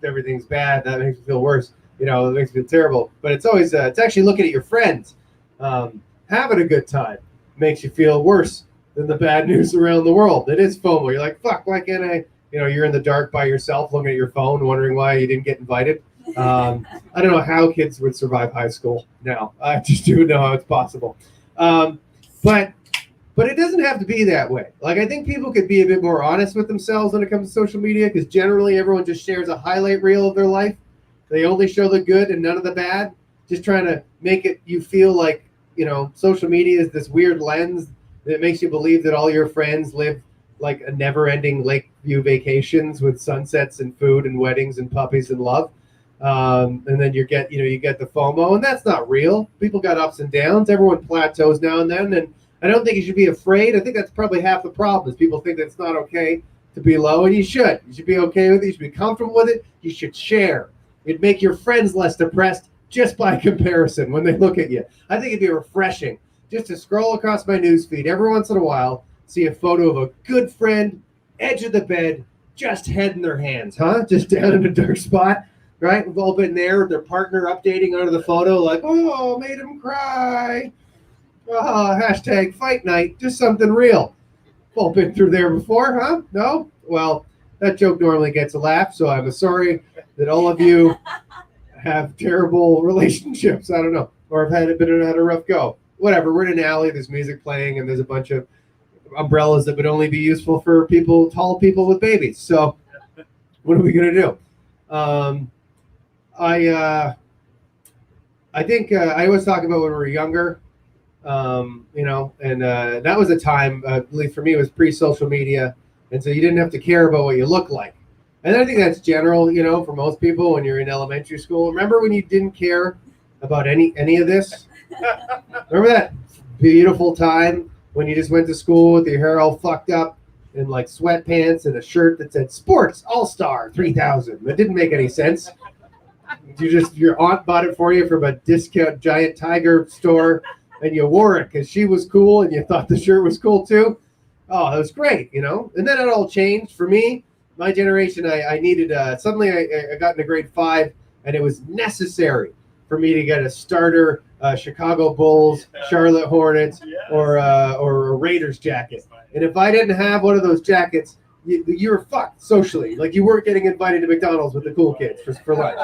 everything's bad. That makes me feel worse. It makes me feel terrible. But it's always it's actually looking at your friends having a good time makes you feel worse than the bad news around the world. It is FOMO. You're like, fuck, why can't I? You're in the dark by yourself looking at your phone, wondering why you didn't get invited. I don't know how kids would survive high school now. I just do know how it's possible. But it doesn't have to be that way. Like, I think people could be a bit more honest with themselves when it comes to social media, because generally everyone just shares a highlight reel of their life. They only show the good and none of the bad, just trying to make it you feel like, social media is this weird lens that makes you believe that all your friends live like a never-ending Lakeview vacations with sunsets and food and weddings and puppies and love. And then you get the FOMO, and that's not real. People got ups and downs. Everyone plateaus now and then, and I don't think you should be afraid. I think that's probably half the problem is people think that it's not okay to be low, and you should. You should be okay with it. You should be comfortable with it. You should share. It'd make your friends less depressed just by comparison when they look at you. I think it'd be refreshing just to scroll across my news feed every once in a while, see a photo of a good friend, edge of the bed, just head in their hands, just down in a dark spot, right? We've all been there with their partner updating under the photo like, oh, made him cry. Hashtag fight night, just something real. We've all been through there before, huh? No? Well, that joke normally gets a laugh, so I'm sorry that all of you have terrible relationships. I don't know. Or have had a rough go. Whatever, we're in an alley, there's music playing, and there's a bunch of umbrellas that would only be useful for tall people with babies. So what are we going to do? I think I always talk about when we were younger, and that was a time, at least for me, it was pre-social media, and so you didn't have to care about what you look like. And I think that's general, for most people when you're in elementary school. Remember when you didn't care about any of this? Remember that beautiful time when you just went to school with your hair all fucked up in like sweatpants and a shirt that said Sports All-Star 3000? That didn't make any sense. Your aunt bought it for you from a discount Giant Tiger store, and you wore it because she was cool and you thought the shirt was cool too. Oh, that was great, And then it all changed for me. My generation, I needed, suddenly I got into grade 5, and it was necessary for me to get a starter Chicago Bulls, Charlotte Hornets, or a Raiders jacket. And if I didn't have one of those jackets, you were fucked socially. Like, you weren't getting invited to McDonald's with the cool kids for lunch.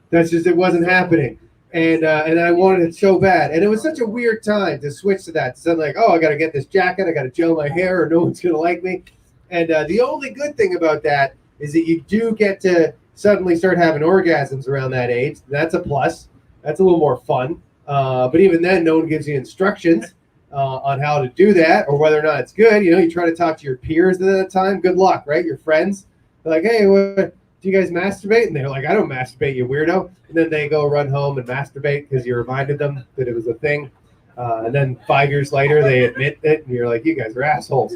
That's just, it wasn't happening. And I wanted it so bad. And it was such a weird time to switch to that. So like, I got to get this jacket. I got to gel my hair or no one's going to like me. And the only good thing about that is that you do get to suddenly start having orgasms around that age. That's a plus. That's a little more fun. But even then, no one gives you instructions on how to do that or whether or not it's good. You try to talk to your peers at that time. Good luck, right? Your friends. They're like, hey, do you guys masturbate? And they're like, I don't masturbate, you weirdo. And then they go run home and masturbate because you reminded them that it was a thing. And then 5 years later, they admit it, and you're like, you guys are assholes.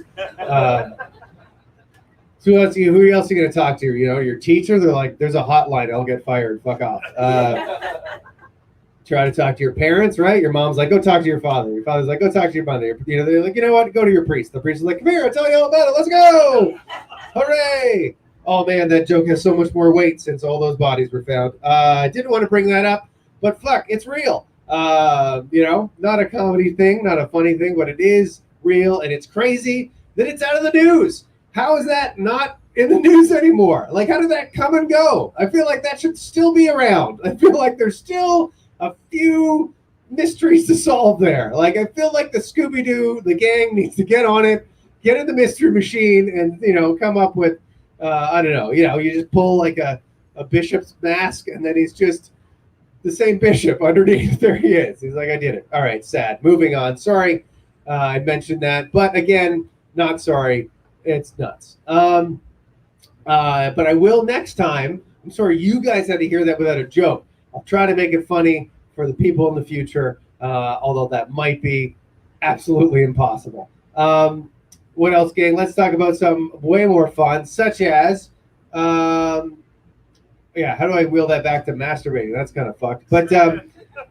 So who else are you going to talk to? Your teacher? They're like, there's a hotline. I'll get fired. Fuck off. Try to talk to your parents, right? Your mom's like, go talk to your father. Your father's like, go talk to your mother. They're like, you know what? Go to your priest. The priest is like, come here. I'll tell you all about it. Let's go. Hooray. Oh, man, that joke has so much more weight since all those bodies were found. I didn't want to bring that up, but fuck, it's real. Not a comedy thing, not a funny thing, but it is real, and it's crazy that it's out of the news. How is that not in the news anymore? Like, how did that come and go? I feel like that should still be around. I feel like there's still a few mysteries to solve there. Like, I feel like the Scooby-Doo, the gang needs to get on it, get in the mystery machine, and, come up with, I don't know, you just pull like a bishop's mask, and then he's just the same bishop underneath. There he is. He's like, I did it. All right, sad. Moving on. Sorry, I mentioned that, but again, not sorry. It's nuts. But I will next time. I'm sorry you guys had to hear that without a joke. I'll try to make it funny for the people in the future, although that might be absolutely impossible. What else, gang? Let's talk about some way more fun, such as, how do I wheel that back to masturbating? That's kind of fucked. But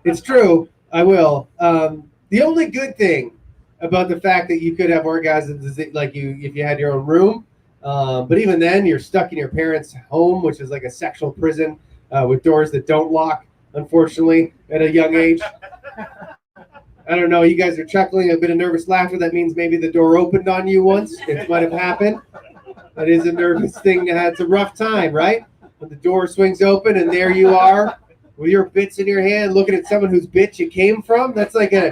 it's true. I will. The only good thing about the fact that you could have orgasms is that, like if you had your own room. But even then, you're stuck in your parents' home, which is like a sexual prison with doors that don't lock, unfortunately, at a young age. I don't know. You guys are chuckling, a bit of nervous laughter. That means maybe the door opened on you once. It might have happened. That is a nervous thing. It's a rough time, right? When the door swings open and there you are with your bits in your hand looking at someone whose bit you came from. That's like a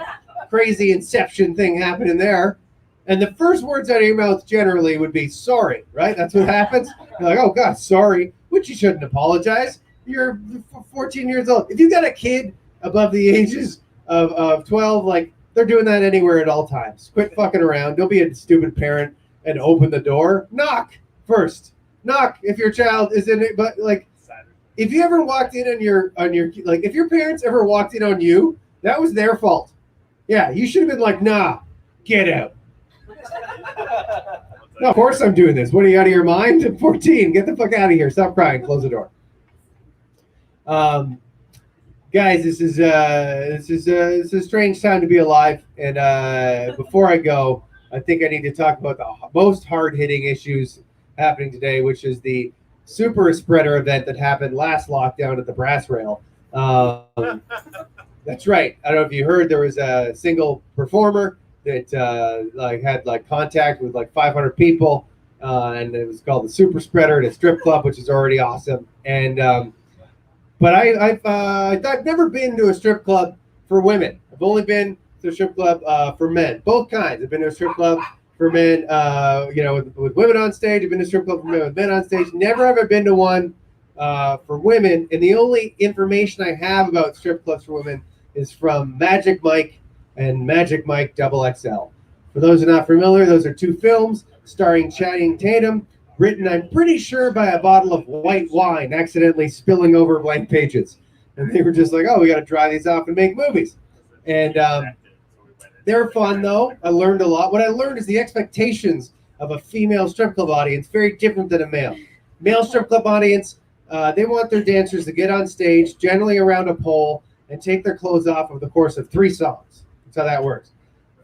crazy Inception thing happening there. And the first words out of your mouth generally would be sorry, right? That's what happens. You're like, oh, God, sorry, which you shouldn't apologize. You're 14 years old. If you got a kid above the ages of 12, like, they're doing that anywhere at all times. Quit fucking around. Don't be a stupid parent and open the door. Knock first. Knock if your child is in it. But, like, if you ever walked in on your like, if your parents ever walked in on you, that was their fault. Yeah, you should have been like, nah, get out. No, of course I'm doing this. What, are you out of your mind? I'm 14. Get the fuck out of here. Stop crying. Close the door. Guys, this is a strange time to be alive. And before I go, I think I need to talk about the most hard-hitting issues happening today, which is the super spreader event that happened last lockdown at the Brass Rail. That's right. I don't know if you heard, there was a single performer that had contact with 500 people, and it was called the Super Spreader at a strip club, which is already awesome. And but I've never been to a strip club for women. I've only been to a strip club for men, both kinds. I've been to a strip club for men, with women on stage. I've been to a strip club for men with men on stage. Never have I been to one for women. And the only information I have about strip clubs for women is from Magic Mike and Magic Mike XXL. For those who are not familiar, those are two films starring Channing Tatum, written, I'm pretty sure, by a bottle of white wine accidentally spilling over blank pages. And they were just like, oh, we got to dry these off and make movies. And they're fun, though. I learned a lot. What I learned is the expectations of a female strip club audience very different than a male. Male strip club audience, they want their dancers to get on stage, generally around a pole, and take their clothes off over the course of 3 songs. That's how that works.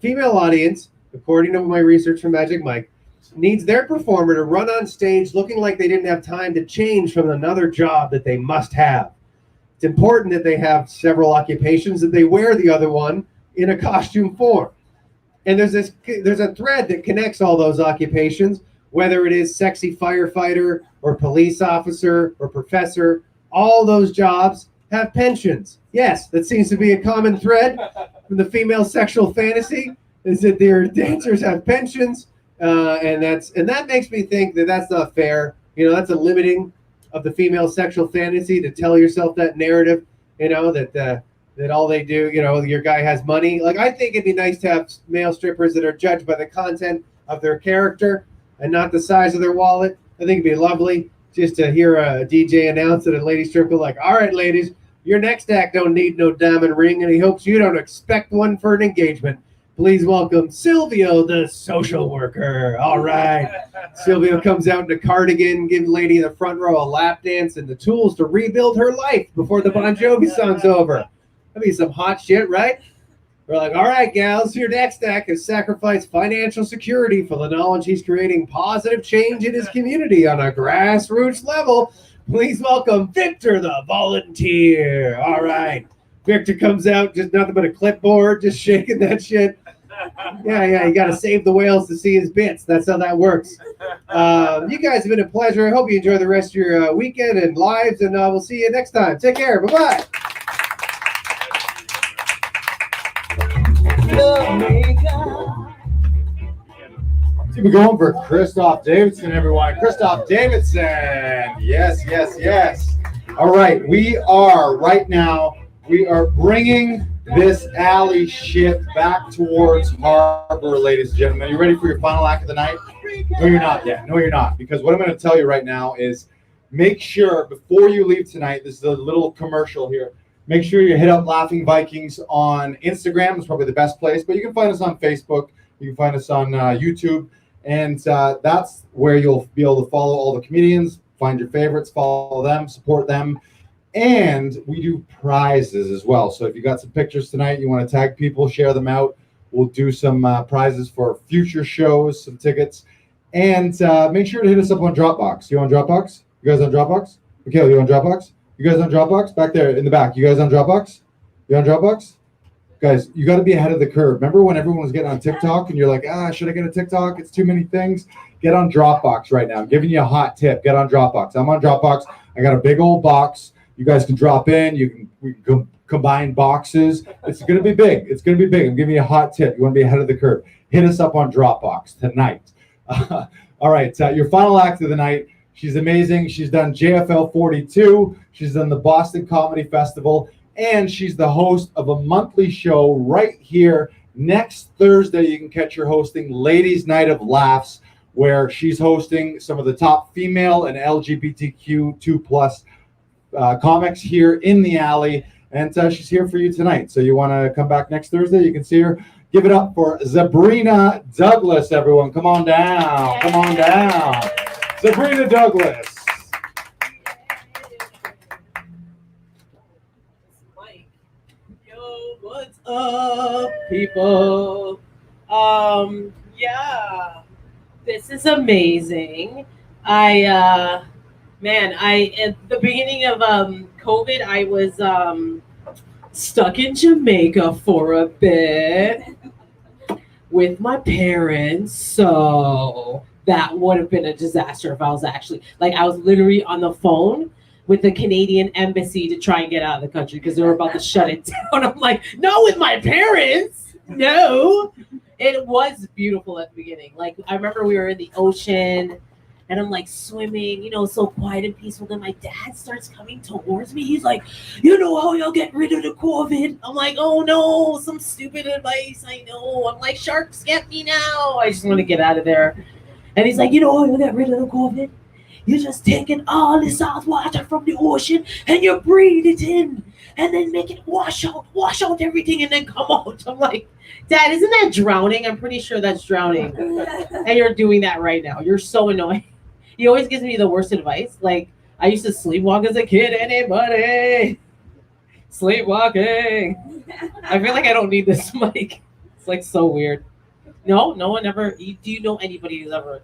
Female audience, according to my research from Magic Mike, needs their performer to run on stage looking like they didn't have time to change from another job that they must have. It's important that they have several occupations, that they wear the other one in a costume form. And there's a thread that connects all those occupations, whether it is sexy firefighter or police officer or professor. All those jobs have pensions. Yes, that seems to be a common thread from the female sexual fantasy, is that their dancers have pensions, and that makes me think that that's not fair. That's a limiting of the female sexual fantasy, to tell yourself that narrative, that all they do, your guy has money. Like, I think it'd be nice to have male strippers that are judged by the content of their character and not the size of their wallet. I think it'd be lovely just to hear a DJ announce at a lady strip club, like, all right, ladies, your next act don't need no diamond ring, and he hopes you don't expect one for an engagement. Please welcome Silvio, the social worker. All right. Silvio comes out in a cardigan, giving lady in the front row a lap dance and the tools to rebuild her life before the Bon Jovi song's over. That'd be some hot shit, right? We're like, all right, gals, your next act has sacrificed financial security for the knowledge he's creating positive change in his community on a grassroots level. Please welcome Victor, the volunteer. All right. Victor comes out, just nothing but a clipboard, just shaking that shit. Yeah, you got to save the whales to see his bits. That's how that works. You guys have been a pleasure. I hope you enjoy the rest of your weekend and lives, and we'll see you next time. Take care. Bye-bye. We're going for Christoph Davidson, everyone. Christoph Davidson. Yes. All right, we are right now We are bringing this alley shit back towards Harbor, ladies and gentlemen. You ready for your final act of the night? No, you're not yet. No, you're not. Because what I'm going to tell you right now is make sure before you leave tonight, this is a little commercial here. Make sure you hit up Laughing Vikings on Instagram. It's probably the best place, but you can find us on Facebook. You can find us on YouTube. And that's where you'll be able to follow all the comedians, find your favorites, follow them, support them. And we do prizes as well. So if you got some pictures tonight, you want to tag people, share them out. We'll do some prizes for future shows, some tickets. And make sure to hit us up on Dropbox. You on Dropbox? You guys on Dropbox? Mikhail, you on Dropbox? You guys on Dropbox? Back there in the back. You guys on Dropbox? You on Dropbox? Guys, you got to be ahead of the curve. Remember when everyone was getting on TikTok and you're like, should I get a TikTok? It's too many things. Get on Dropbox right now. I'm giving you a hot tip. Get on Dropbox. I'm on Dropbox. I got a big old box. You guys can drop in. We can combine boxes. It's going to be big. It's going to be big. I'm giving you a hot tip. You want to be ahead of the curve. Hit us up on Dropbox tonight. All right. Your final act of the night. She's amazing. She's done JFL 42. She's done the Boston Comedy Festival. And she's the host of a monthly show right here. Next Thursday, you can catch her hosting Ladies' Night of Laughs, where she's hosting some of the top female and LGBTQ2+ comics here in the alley, and she's here for you tonight. So you want to come back next Thursday, you can see her. Give it up for Sabrina Douglas, everyone. Come on down. Come on down. Sabrina Douglas. Yo, what's up, people? Yeah, this is amazing. At the beginning of COVID, I was stuck in Jamaica for a bit with my parents. So that would have been a disaster if I was I was literally on the phone with the Canadian embassy to try and get out of the country because they were about to shut it down. I'm like, not with my parents. No. It was beautiful at the beginning. Like, I remember we were in the ocean and I'm like swimming, so quiet and peaceful. Then my dad starts coming towards me. He's like, you know how you'll get rid of the COVID? I'm like, oh no, some stupid advice. I know. I'm like, sharks get me now. I just want to get out of there. And he's like, you know how you'll get rid of the COVID? You're just taking all the salt water from the ocean and you breathe it in and then make it wash out everything and then come out. I'm like, Dad, isn't that drowning? I'm pretty sure that's drowning. And you're doing that right now. You're so annoying. He always gives me the worst advice. Like, I used to sleepwalk as a kid. Anybody? Sleepwalking. I feel like I don't need this mic. It's like so weird. No one ever. Do you know anybody who's ever?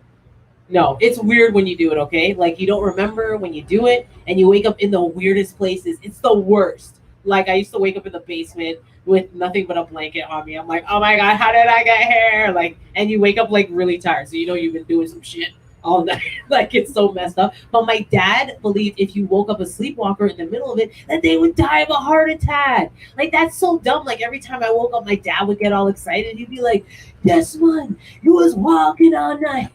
No, it's weird when you do it, okay? Like, you don't remember when you do it, and you wake up in the weirdest places. It's the worst. Like, I used to wake up in the basement with nothing but a blanket on me. I'm like, oh my God, how did I get here? Like, and you wake up, like, really tired. So, you've been doing some shit all night. Like, it's so messed up. But my dad believed if you woke up a sleepwalker in the middle of it, that they would die of a heart attack. Like, that's so dumb. Like, every time I woke up, my dad would get all excited. He'd be like, this one, you was walking all night.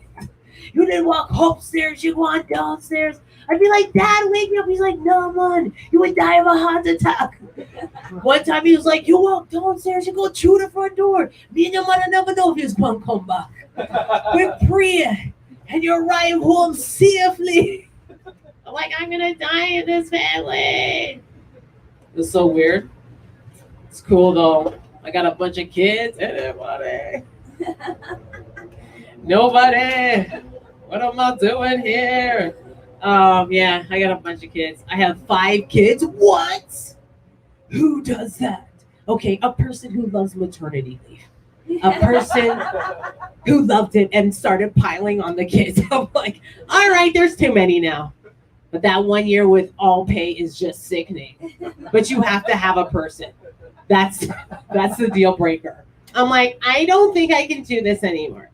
You didn't walk upstairs, you walked downstairs. I'd be like, Dad, wake me up. He's like, no, man, you would die of a heart attack. One time he was like, you walk downstairs, you go through the front door. Me and your mother never know if you're going to come back. We pray, and you arrive home safely. I'm like, I'm going to die in this family. It's so weird. It's cool, though. I got a bunch of kids. Anybody? Nobody. What am I doing here? Yeah, I got a bunch of kids. I have 5 kids. What? Who does that? Okay, a person who loves maternity leave. A person who loved it and started piling on the kids. I'm like, all right, there's too many now. But that 1 year with all pay is just sickening. But you have to have a person. That's the deal breaker. I'm like, I don't think I can do this anymore.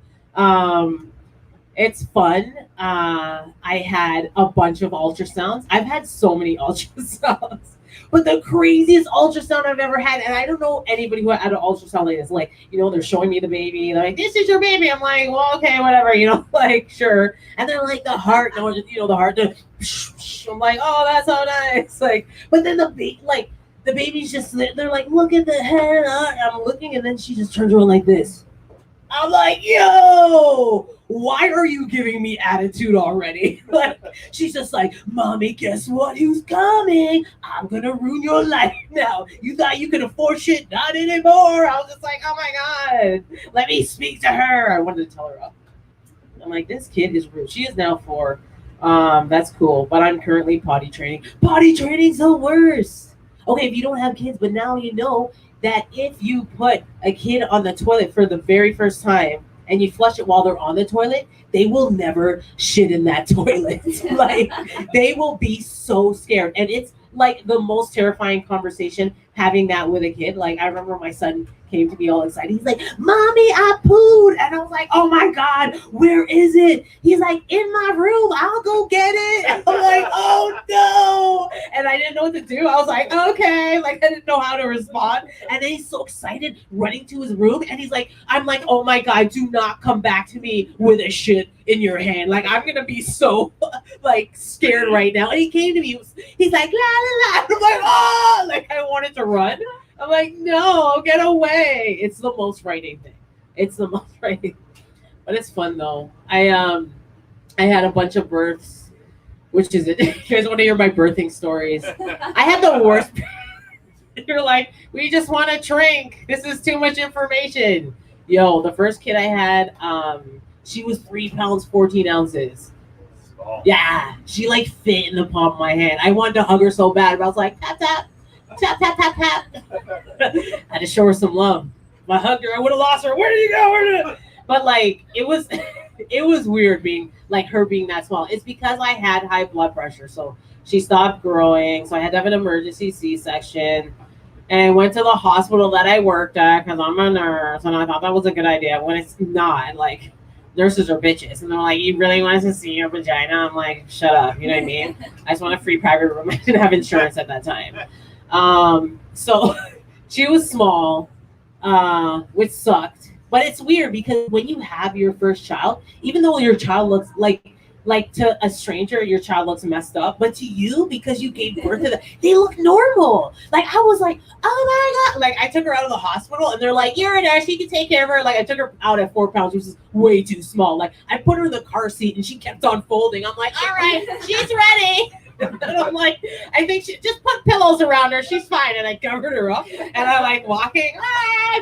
It's fun. I had a bunch of ultrasounds. I've had so many ultrasounds, but the craziest ultrasound I've ever had, and I don't know anybody who had an ultrasound like this. Like, they're showing me the baby. They're like, this is your baby. I'm like, well, okay, whatever, like, sure. And they're like, the heart, the heart, I'm like, oh, that's so nice. Like, but then the big, like, the baby's just, they're like, look at the head. I'm looking, and then she just turns around like this. I'm like, yo, why are you giving me attitude already? Like, she's just like, mommy, guess what? Who's coming? I'm gonna ruin your life now. You thought you could afford shit? Not anymore. I was just like, oh my God, let me speak to her. I wanted to tell her up. I'm like, this kid is rude. She is now 4. That's cool, but I'm currently potty training. Potty training's the worst. Okay, if you don't have kids, but now you know that if you put a kid on the toilet for the very first time and you flush it while they're on the toilet, they will never shit in that toilet. Like, they will be so scared. And it's like the most terrifying conversation having that with a kid. Like, I remember my son came to me all excited. He's like, mommy, I pooed. And I was like, oh my God, where is it? He's like, in my room. I'll go get it. I'm like, oh no. And I didn't know what to do. I was like, okay. Like, I didn't know how to respond. And then he's so excited running to his room. And he's like, I'm like, oh my God, do not come back to me with a shit in your hand. Like, I'm going to be so like scared right now. And he came to me. He's like, la, la, la. I'm like, oh, like I wanted to run. I'm like, no, get away. It's the most frightening thing. It's the most frightening. But it's fun though. I had a bunch of births, which is it. You guys want to hear my birthing stories? I had the worst. You're like, we just want to drink. This is too much information. Yo, the first kid I had, she was 3 pounds, 14 ounces. Oh. Yeah, she like fit in the palm of my hand. I wanted to hug her so bad, but I was like, tap, tap. Tap, tap, tap, tap. I had to show her some love. If I hugged her, I would have lost her. Where did you go? But like, it was weird being like her being that small. It's because I had high blood pressure, so she stopped growing. So I had to have an emergency C-section, and went to the hospital that I worked at because I'm a nurse, and I thought that was a good idea. When it's not, like, nurses are bitches, and they're like, you really want us to see your vagina? I'm like, shut up. You know what I mean? I just want a free private room. I didn't have insurance at that time. So she was small, which sucked, but it's weird because when you have your first child, even though your child looks like to a stranger, your child looks messed up, but to you, because you gave birth to them, they look normal. Like, I was like, oh my God. Like, I took her out of the hospital and they're like, you're a nurse, you can take care of her. Like, I took her out at 4 pounds, which is way too small. Like, I put her in the car seat and she kept on folding. I'm like, all right, she's ready. And I'm like, I think she just put pillows around her. She's fine. And I covered her up and I'm like walking.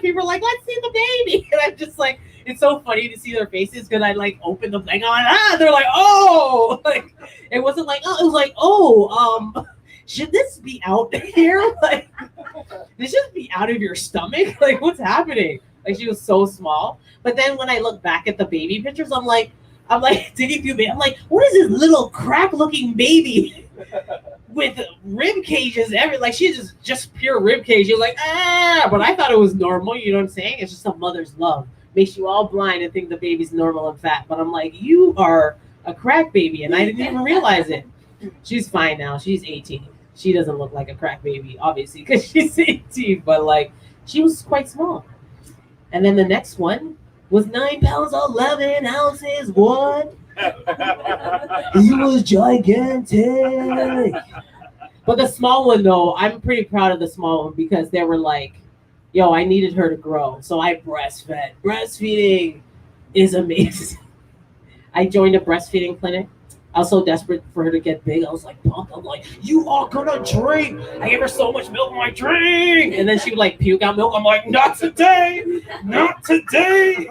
People are like, let's see the baby. And I'm just like, it's so funny to see their faces because I like open the thing. I'm like, they're like, oh, like it wasn't like, oh, it was like, oh, should this be out here? Like, this should be out of your stomach. Like, what's happening? Like, she was so small. But then when I look back at the baby pictures, I'm like digging through me. I'm like, what is this little crack-looking baby with rib cages? Like, she's just pure rib cage. You're like, but I thought it was normal. You know what I'm saying? It's just a mother's love. Makes you all blind and think the baby's normal and fat. But I'm like, you are a crack baby, and I didn't even realize it. She's fine now. She's 18. She doesn't look like a crack baby, obviously, because she's 18. But like, she was quite small. And then the next one was 9 pounds, 11 ounces. What? He was gigantic. But the small one, though, I'm pretty proud of the small one because they were like, yo, I needed her to grow. So I breastfed. Breastfeeding is amazing. I joined a breastfeeding clinic. I was so desperate for her to get big. I was like, pumped. I'm like, you are gonna drink. I gave her so much milk. I'm like, drink. And then she would like puke out milk. I'm like, not today. Not today.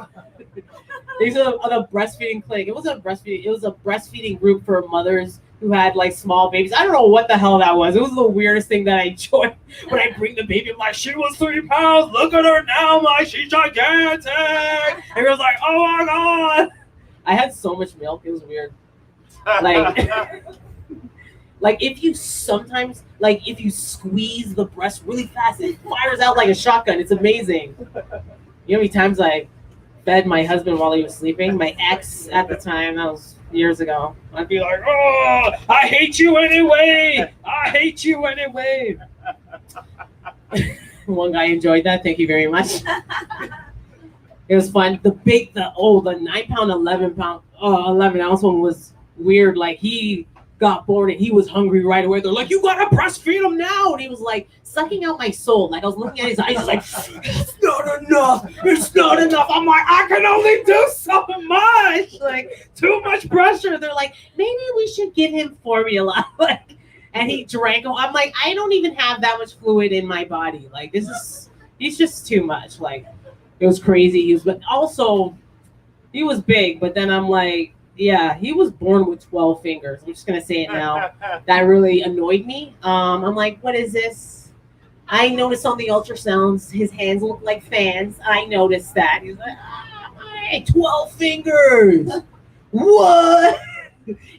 These are the breastfeeding clinic. It wasn't a breastfeeding. It was a breastfeeding group for mothers who had like small babies. I don't know what the hell that was. It was the weirdest thing that I joined. When I bring the baby, I'm like, she was 3 pounds. Look at her now. I'm like, she's gigantic. And it was like, oh my God. I had so much milk. It was weird. Like if you sometimes, like if you squeeze the breast really fast, it fires out like a shotgun. It's amazing. You know how many times I fed my husband while he was sleeping? My ex at the time, that was years ago. I'd be like, oh, I hate you anyway. I hate you anyway. One guy enjoyed that. Thank you very much. It was fun. The 9 pound, 11 ounce one was weird. Like he got born and he was hungry right away. They're like, you gotta breastfeed him now. And he was like sucking out my soul. Like I was looking at his eyes, he's like, it's not enough. It's not enough. I'm like, I can only do so much. Like too much pressure. They're like, maybe we should give him formula. Like, and he drank. I'm like, I don't even have that much fluid in my body. Like he's just too much. Like it was crazy. But also he was big. But then I'm like, yeah, he was born with 12 fingers. I'm just gonna say it now. That really annoyed me. I'm like, what is this? I noticed on the ultrasounds his hands look like fans. I noticed that. He's like, hey, 12 fingers. What?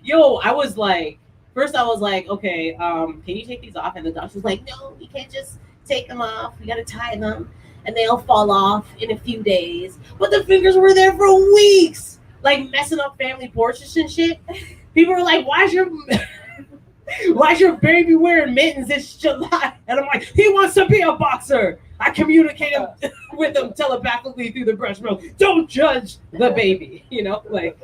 Yo, I was like, first I was like, okay, can you take these off? And the doctor's like, no, we can't just take them off. We gotta tie them, and they'll fall off in a few days. But the fingers were there for weeks. Like messing up family portraits and shit. People are like, why's your baby wearing mittens? It's July. And I'm like, he wants to be a boxer. I communicate with him telepathically through the breast milk. Don't judge the baby, like.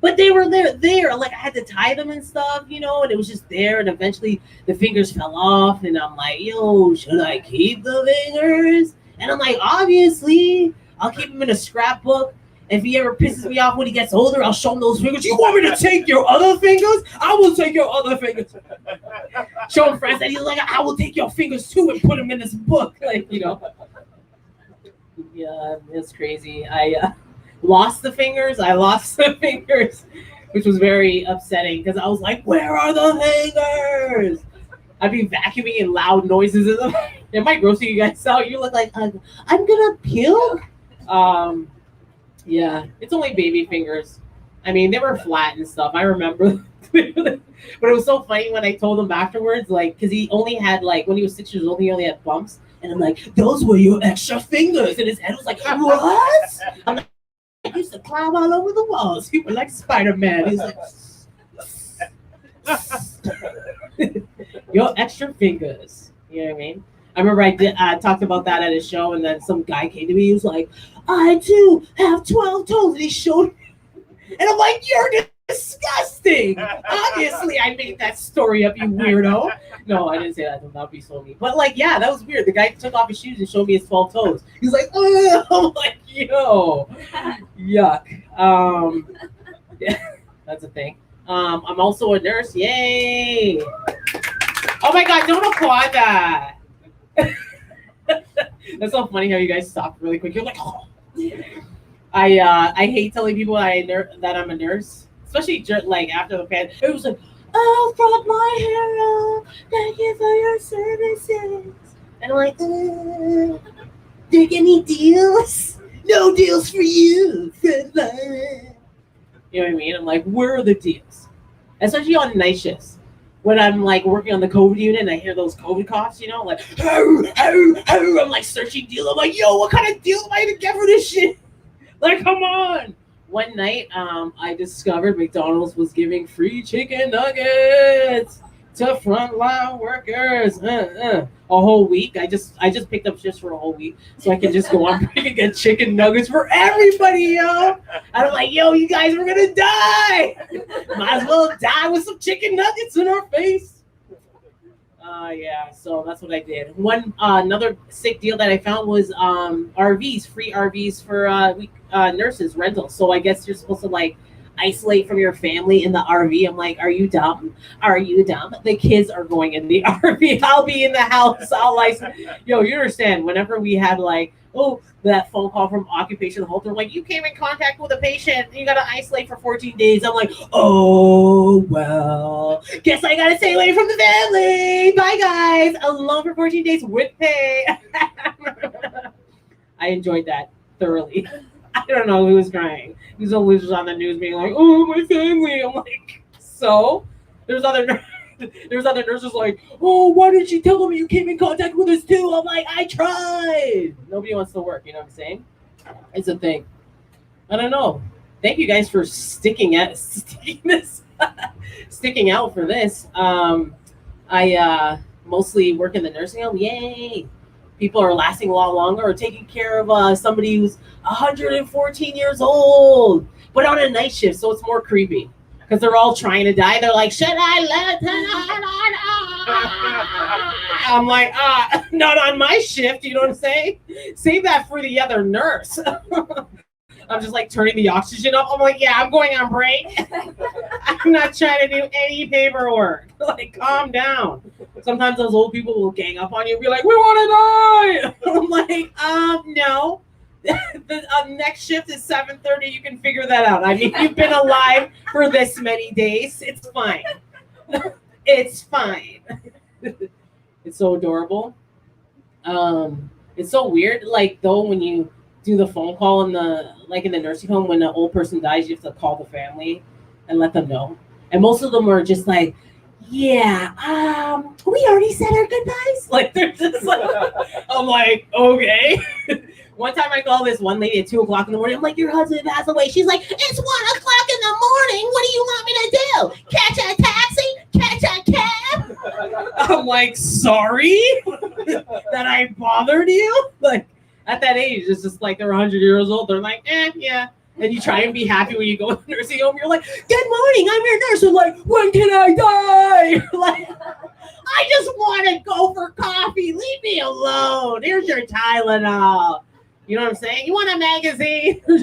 But they were there. Like I had to tie them and stuff, and it was just there. And eventually the fingers fell off. And I'm like, yo, should I keep the fingers? And I'm like, obviously, I'll keep them in a scrapbook. If he ever pisses me off when he gets older, I'll show him those fingers. You want me to take your other fingers? I will take your other fingers. Show him friends that he's like, I will take your fingers too and put them in this book. Like, Yeah, it's crazy. I lost the fingers, which was very upsetting because I was like, where are the fingers? I'd be vacuuming and loud noises. It might gross you guys out. You look like, I'm gonna puke. Yeah, it's only baby fingers. I mean, they were flat and stuff. I remember. But it was so funny when I told him afterwards, like, because he only had, like, when he was 6 years old, he only had bumps. And I'm like, those were your extra fingers. And his head was like, what? I'm like, I used to climb all over the walls. You were like Spider-Man. He's like, your extra fingers. You know what I mean? I remember I talked about that at a show, and then some guy came to me. He was like, I too have 12 toes. And he showed me. And I'm like, you're disgusting. Obviously, I made that story up, you weirdo. No, I didn't say that. That would be so mean. But, like, yeah, that was weird. The guy took off his shoes and showed me his 12 toes. He's like, oh, I'm like, yo, yuck. Yeah, that's a thing. I'm also a nurse. Yay. Oh, my God, don't applaud that. That's so funny how you guys stopped really quick. You're like, oh. I hate telling people that I'm a nurse, especially like after the pandemic. It was like, oh, from my hero, thank you for your services. And I'm like, take any deals? No deals for you. You know what I mean? I'm like, where are the deals? Especially on night shifts. When I'm like working on the COVID unit and I hear those COVID coughs, like, I'm like searching deals. I'm like, yo, what kind of deal am I gonna get for this shit? Like, come on. One night, I discovered McDonald's was giving free chicken nuggets to frontline workers. A whole week. I just picked up shifts for a whole week so I can just go on break and get chicken nuggets for everybody, yo. And I'm like, yo, you guys were gonna die. Might as well die with some chicken nuggets in our face. Yeah, so that's what I did. Another sick deal that I found was RVs, free RVs for nurses rentals. So I guess you're supposed to like isolate from your family in the RV. I'm like, are you dumb? Are you dumb? The kids are going in the RV. I'll be in the house. I'll isolate. Yo, you understand? Whenever we had like, that phone call from Occupation Health, they're like, you came in contact with a patient. You got to isolate for 14 days. I'm like, oh, well, guess I got to stay away from the family. Bye, guys. Alone for 14 days with pay. I enjoyed that thoroughly. I don't know who was crying. These old losers on the news being like, oh, my family. I'm like, so? There's other nurses like, oh, why didn't you tell me you came in contact with us too? I'm like, I tried. Nobody wants to work, you know what I'm saying? It's a thing. I don't know. Thank you guys for sticking out for this. I mostly work in the nursing home. Yay. People are lasting a lot longer or taking care of somebody who's 114 years old, but on a night shift, so it's more creepy. because they're all trying to die. They're like, should I let I'm like, not on my shift. You know what I'm saying? Save that for the other nurse. I'm just like turning the oxygen up. I'm like, yeah, I'm going on break. I'm not trying to do any paperwork. Like, calm down. Sometimes those old people will gang up on you and be like, we want to die. I'm like, no. The next shift is 7:30. You can figure that out. I mean, you've been alive for this many days. It's fine. It's fine. It's so adorable. It's so weird. Like, though, when you do the phone call in the nursing home, when an old person dies, you have to call the family and let them know. And most of them are just like, yeah, we already said our goodbyes. Like, they're just like, I'm like, okay. One time I called this one lady at 2:00 in the morning. I'm like, your husband passed away. She's like, it's 1:00 in the morning. What do you want me to do? Catch a taxi? Catch a cab? I'm like, sorry that I bothered you. Like, at that age, it's just like they're 100 years old. They're like, yeah. And you try and be happy when you go to the nursing home. You're like, good morning, I'm your nurse. They're like, when can I die? Like, I just want to go for coffee. Leave me alone. Here's your Tylenol. You know what I'm saying? You want a magazine? They're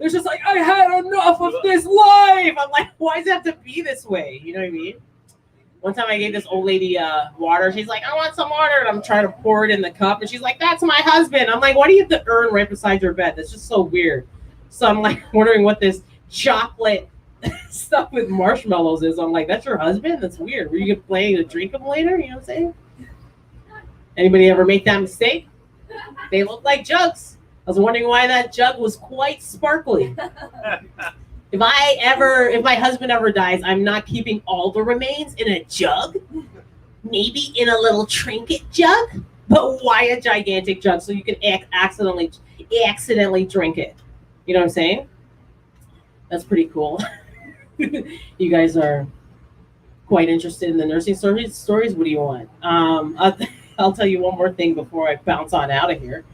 just like, I had enough of this life. I'm like, why does it have to be this way? You know what I mean? One time I gave this old lady water. She's like, I want some water. And I'm trying to pour it in the cup. And she's like, that's my husband. I'm like, why do you have the urn right beside your bed? That's just so weird. So I'm like wondering what this chocolate stuff with marshmallows is. I'm like, that's your husband? That's weird. Were you planning to drink them later? You know what I'm saying? Anybody ever make that mistake? They look like jugs. I was wondering why that jug was quite sparkly. If my husband ever dies, I'm not keeping all the remains in a jug. Maybe in a little trinket jug, but why a gigantic jug so you can accidentally drink it? You know what I'm saying? That's pretty cool. You guys are quite interested in the nursing stories. What do you want? I'll tell you one more thing before I bounce on out of here.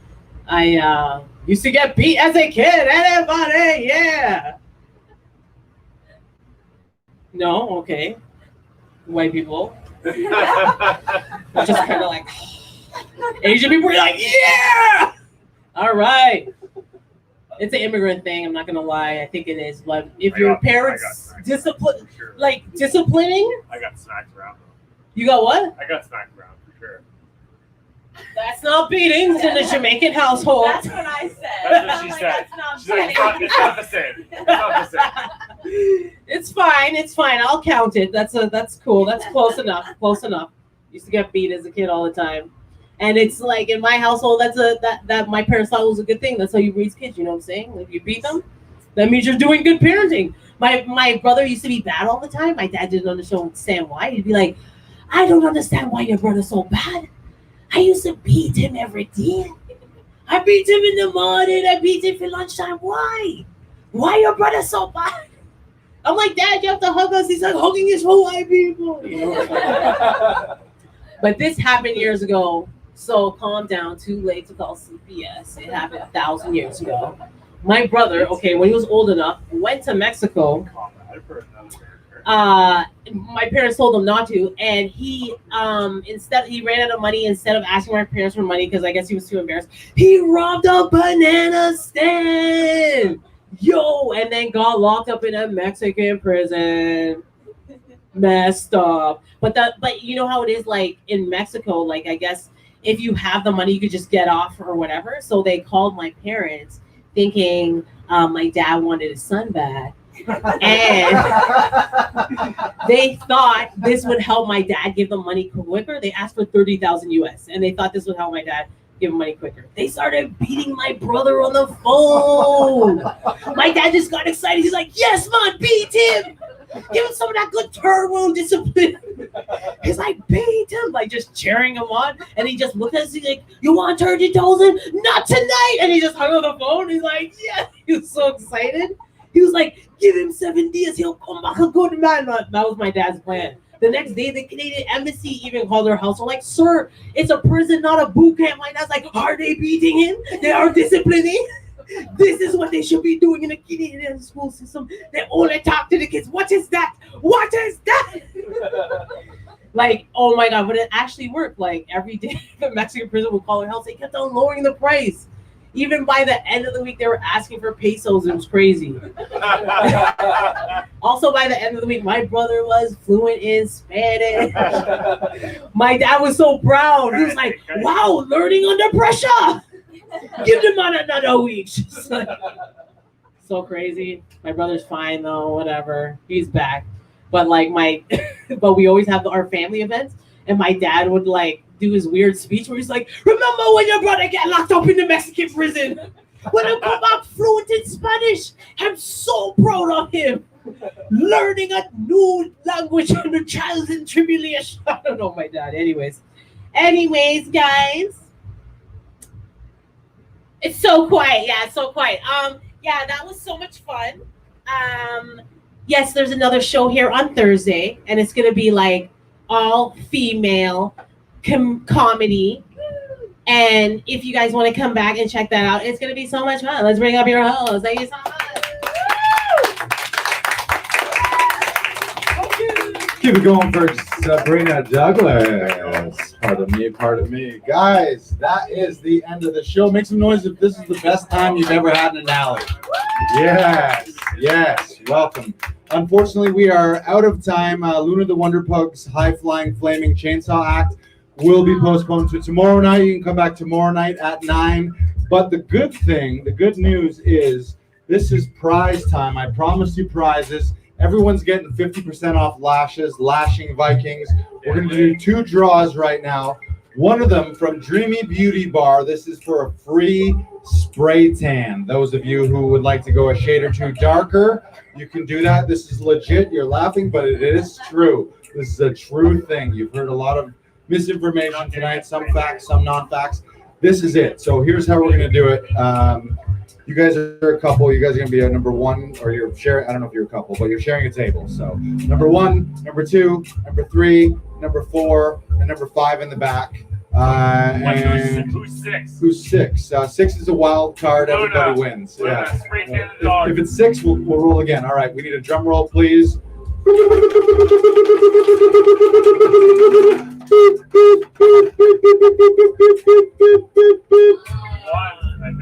I used to get beat as a kid. Anybody? Yeah. No? Okay. White people. Just kind of like, Asian people are like, yeah! All right. It's an immigrant thing. I'm not going to lie. I think it is. But if your parents disciplining, I got smacked around. You got what? I got smacked around for sure. That's not beatings in the Jamaican household. That's what I said. That's what I'm she like, said. That's not She's like, it's not the same. It's not the same. It's fine. It's fine. I'll count it. That's cool. That's close enough. Close enough. Used to get beat as a kid all the time. And it's like in my household, that my parents thought was a good thing. That's how you raise kids. You know what I'm saying? If you beat them, that means you're doing good parenting. My brother used to be bad all the time. My dad didn't understand why. He'd be like, I don't understand why your brother's so bad. I used to beat him every day. I beat him in the morning. I beat him for lunchtime. Why? Why your brother so bad? I'm like, Dad, you have to hug us. He's like hugging his whole white people. You know? But this happened years ago. So calm down. Too late to call CPS. It happened 1,000 years ago. My brother, okay, when he was old enough, went to Mexico. My parents told him not to, and he ran out of money. Instead of asking my parents for money, because I guess he was too embarrassed, he robbed a banana stand. And then got locked up in a Mexican prison. Messed up. But you know how it is, like in Mexico, like I guess if you have the money, you could just get off or whatever. So they called my parents thinking my dad wanted his son back. And they thought this would help my dad give them money quicker. They asked for 30,000 US, and they thought this would help my dad give him money quicker. They started beating my brother on the phone. My dad just got excited. He's like, yes, man, beat him. Give him some of that good turbo discipline. He's like, beat him, like just cheering him on. And he just looked at us, he's like, you want 30,000? Not tonight. And he just hung on the phone. He's like, yeah. He was so excited. He was like, give him 7 days. He'll come back a good man. That was my dad's plan. The next day, the Canadian embassy even called their house. They're like, sir, it's a prison, not a boot camp. My dad's like, are they beating him? They are disciplining. This is what they should be doing in a Canadian school system. They only talk to the kids. What is that? What is that? Like, oh my God, but it actually worked. Like every day, the Mexican prison would call their house. They kept on lowering the price. Even by the end of the week, they were asking for pesos. It was crazy. Also, by the end of the week, my brother was fluent in Spanish. My dad was so proud. He was like, wow, learning under pressure. Give them on another week. Just like, so crazy. My brother's fine though, whatever. He's back. But like but we always have our family events, and my dad would like do his weird speech where he's like, remember when your brother get locked up in the Mexican prison? When he come back fluent in Spanish, I'm so proud of him. Learning a new language under trials and tribulation. I don't know my dad. Anyways, guys. It's so quiet. Yeah, so quiet. Yeah, that was so much fun. Yes, there's another show here on Thursday, and it's gonna be like all female comedy. And if you guys want to come back and check that out, it's gonna be so much fun. Let's bring up your host. Thank you so much. Keep it going for Sabrina Douglas. Pardon me. Guys, that is the end of the show. Make some noise if this is the best time you've ever had in an alley. Yes, welcome. Unfortunately, we are out of time. Luna the Wonder Pug's High Flying Flaming Chainsaw Act will be postponed to tomorrow night. You can come back tomorrow night at 9. But the good news is this is prize time. I promised you prizes. Everyone's getting 50% off lashes, lashing Vikings. We're going to do 2 draws right now. One of them from Dreamy Beauty Bar. This is for a free spray tan. Those of you who would like to go a shade or 2 darker, you can do that. This is legit. You're laughing, but it is true. This is a true thing. You've heard a lot of misinformation tonight, some facts, some non-facts. This is it. So here's how we're going to do it. You guys are a couple. You guys are going to be a number 1, or you're sharing. I don't know if you're a couple, but you're sharing a table. So number 1, number 2, number 3, number 4, and number 5 in the back. And who's 6? Who's 6? 6 is a wild card. Everybody wins. Yeah. If it's 6, we'll roll again. All right. We need a drum roll, please.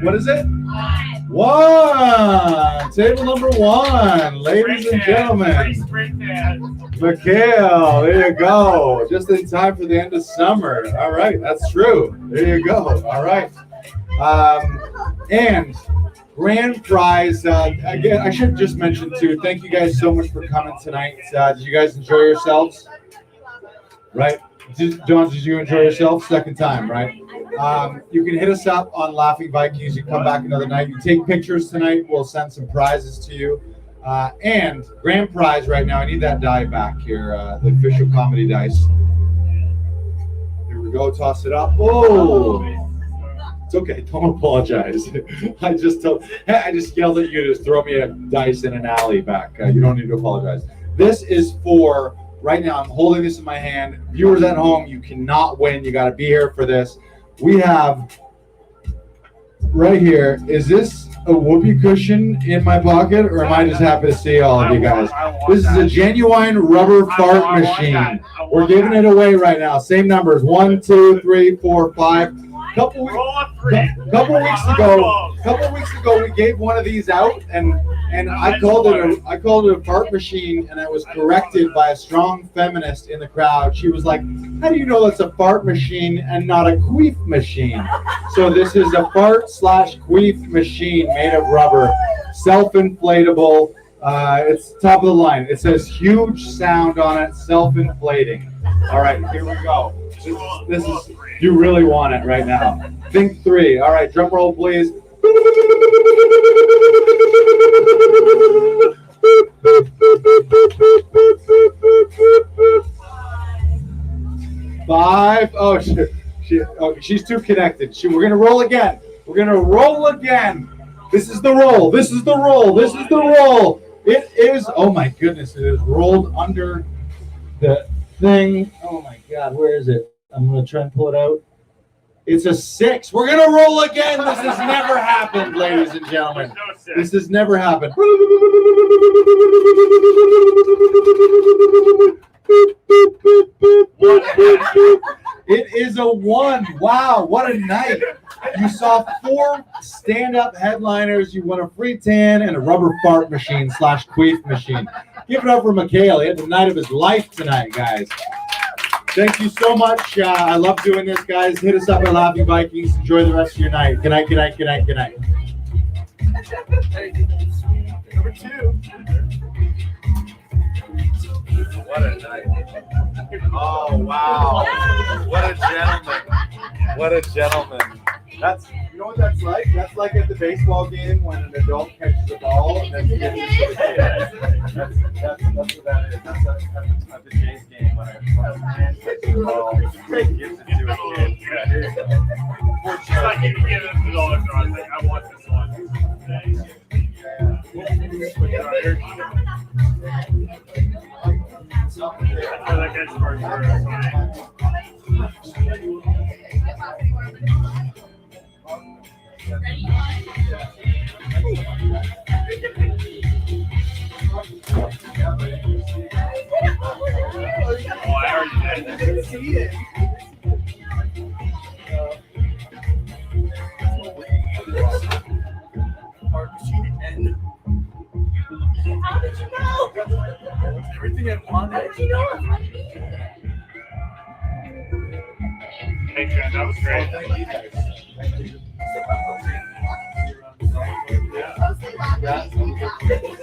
What is it? 1. Table number 1, ladies and gentlemen. Mikhail, there you go. Just in time for the end of summer. All right, that's true. There you go. All right. And grand prize. Again, I should just mention too. Thank you guys so much for coming tonight. Did you guys enjoy yourselves? Right, John? Did you enjoy yourself? Second time, right? You can hit us up on Laughing Vikings. You come back another night. You take pictures tonight. We'll send some prizes to you. And grand prize right now. I need that die back here. The official comedy dice. Here we go. Toss it up. Oh. It's okay. Don't apologize. I just yelled at you to just throw me a dice in an alley back. You don't need to apologize. This is for right now. I'm holding this in my hand. Viewers at home, you cannot win. You got to be here for this. We have right here. Is this a whoopee cushion in my pocket, or am I just happy to see all of you guys? This is a genuine rubber fart machine. We're giving it away right now. Same numbers: 1, 2, 3, 4, 5. Couple weeks ago, we gave one of these out, and I called it a fart machine, and I was corrected by a strong feminist in the crowd. She was like, "How do you know that's a fart machine and not a queef machine?" So this is a fart/queef machine made of rubber, self-inflatable. It's top of the line. It says huge sound on it, self-inflating. All right, here we go. This is, you really want it right now. Think 3. All right, drum roll, please. 5. Oh, she's too connected. We're gonna roll again. This is the roll. It is. Oh my goodness! It is rolled under the thing. Oh my God, where is it? I'm gonna try and pull it out. It's a 6. We're gonna roll again. This has never happened, ladies and gentlemen. No six. This has never happened. It is a 1. Wow, what a night. You saw 4 stand-up headliners. You won a free tan and a rubber fart machine / queef machine. Give it up for Mikhail. He had the night of his life tonight, guys. Thank you so much. I love doing this, guys. Hit us up at Laughing Vikings. Enjoy the rest of your night. Good night, good night, good night, good night. Number 2. What a night. Oh, wow. What a gentleman. What a gentleman. That's, you know what that's like? That's like at the baseball game when an adult catches a ball and then gives it to a kid. That's what that is. That's at the Jays game when a man catches a ball and gives it to a kid. Yeah, here you go. She's like, you can give it $2. I was like, I want this one. I feel like that's part of Oh, I already did. See it. How did you know? Everything I wanted. How did you know? Hey, Jen, that was great. Yeah.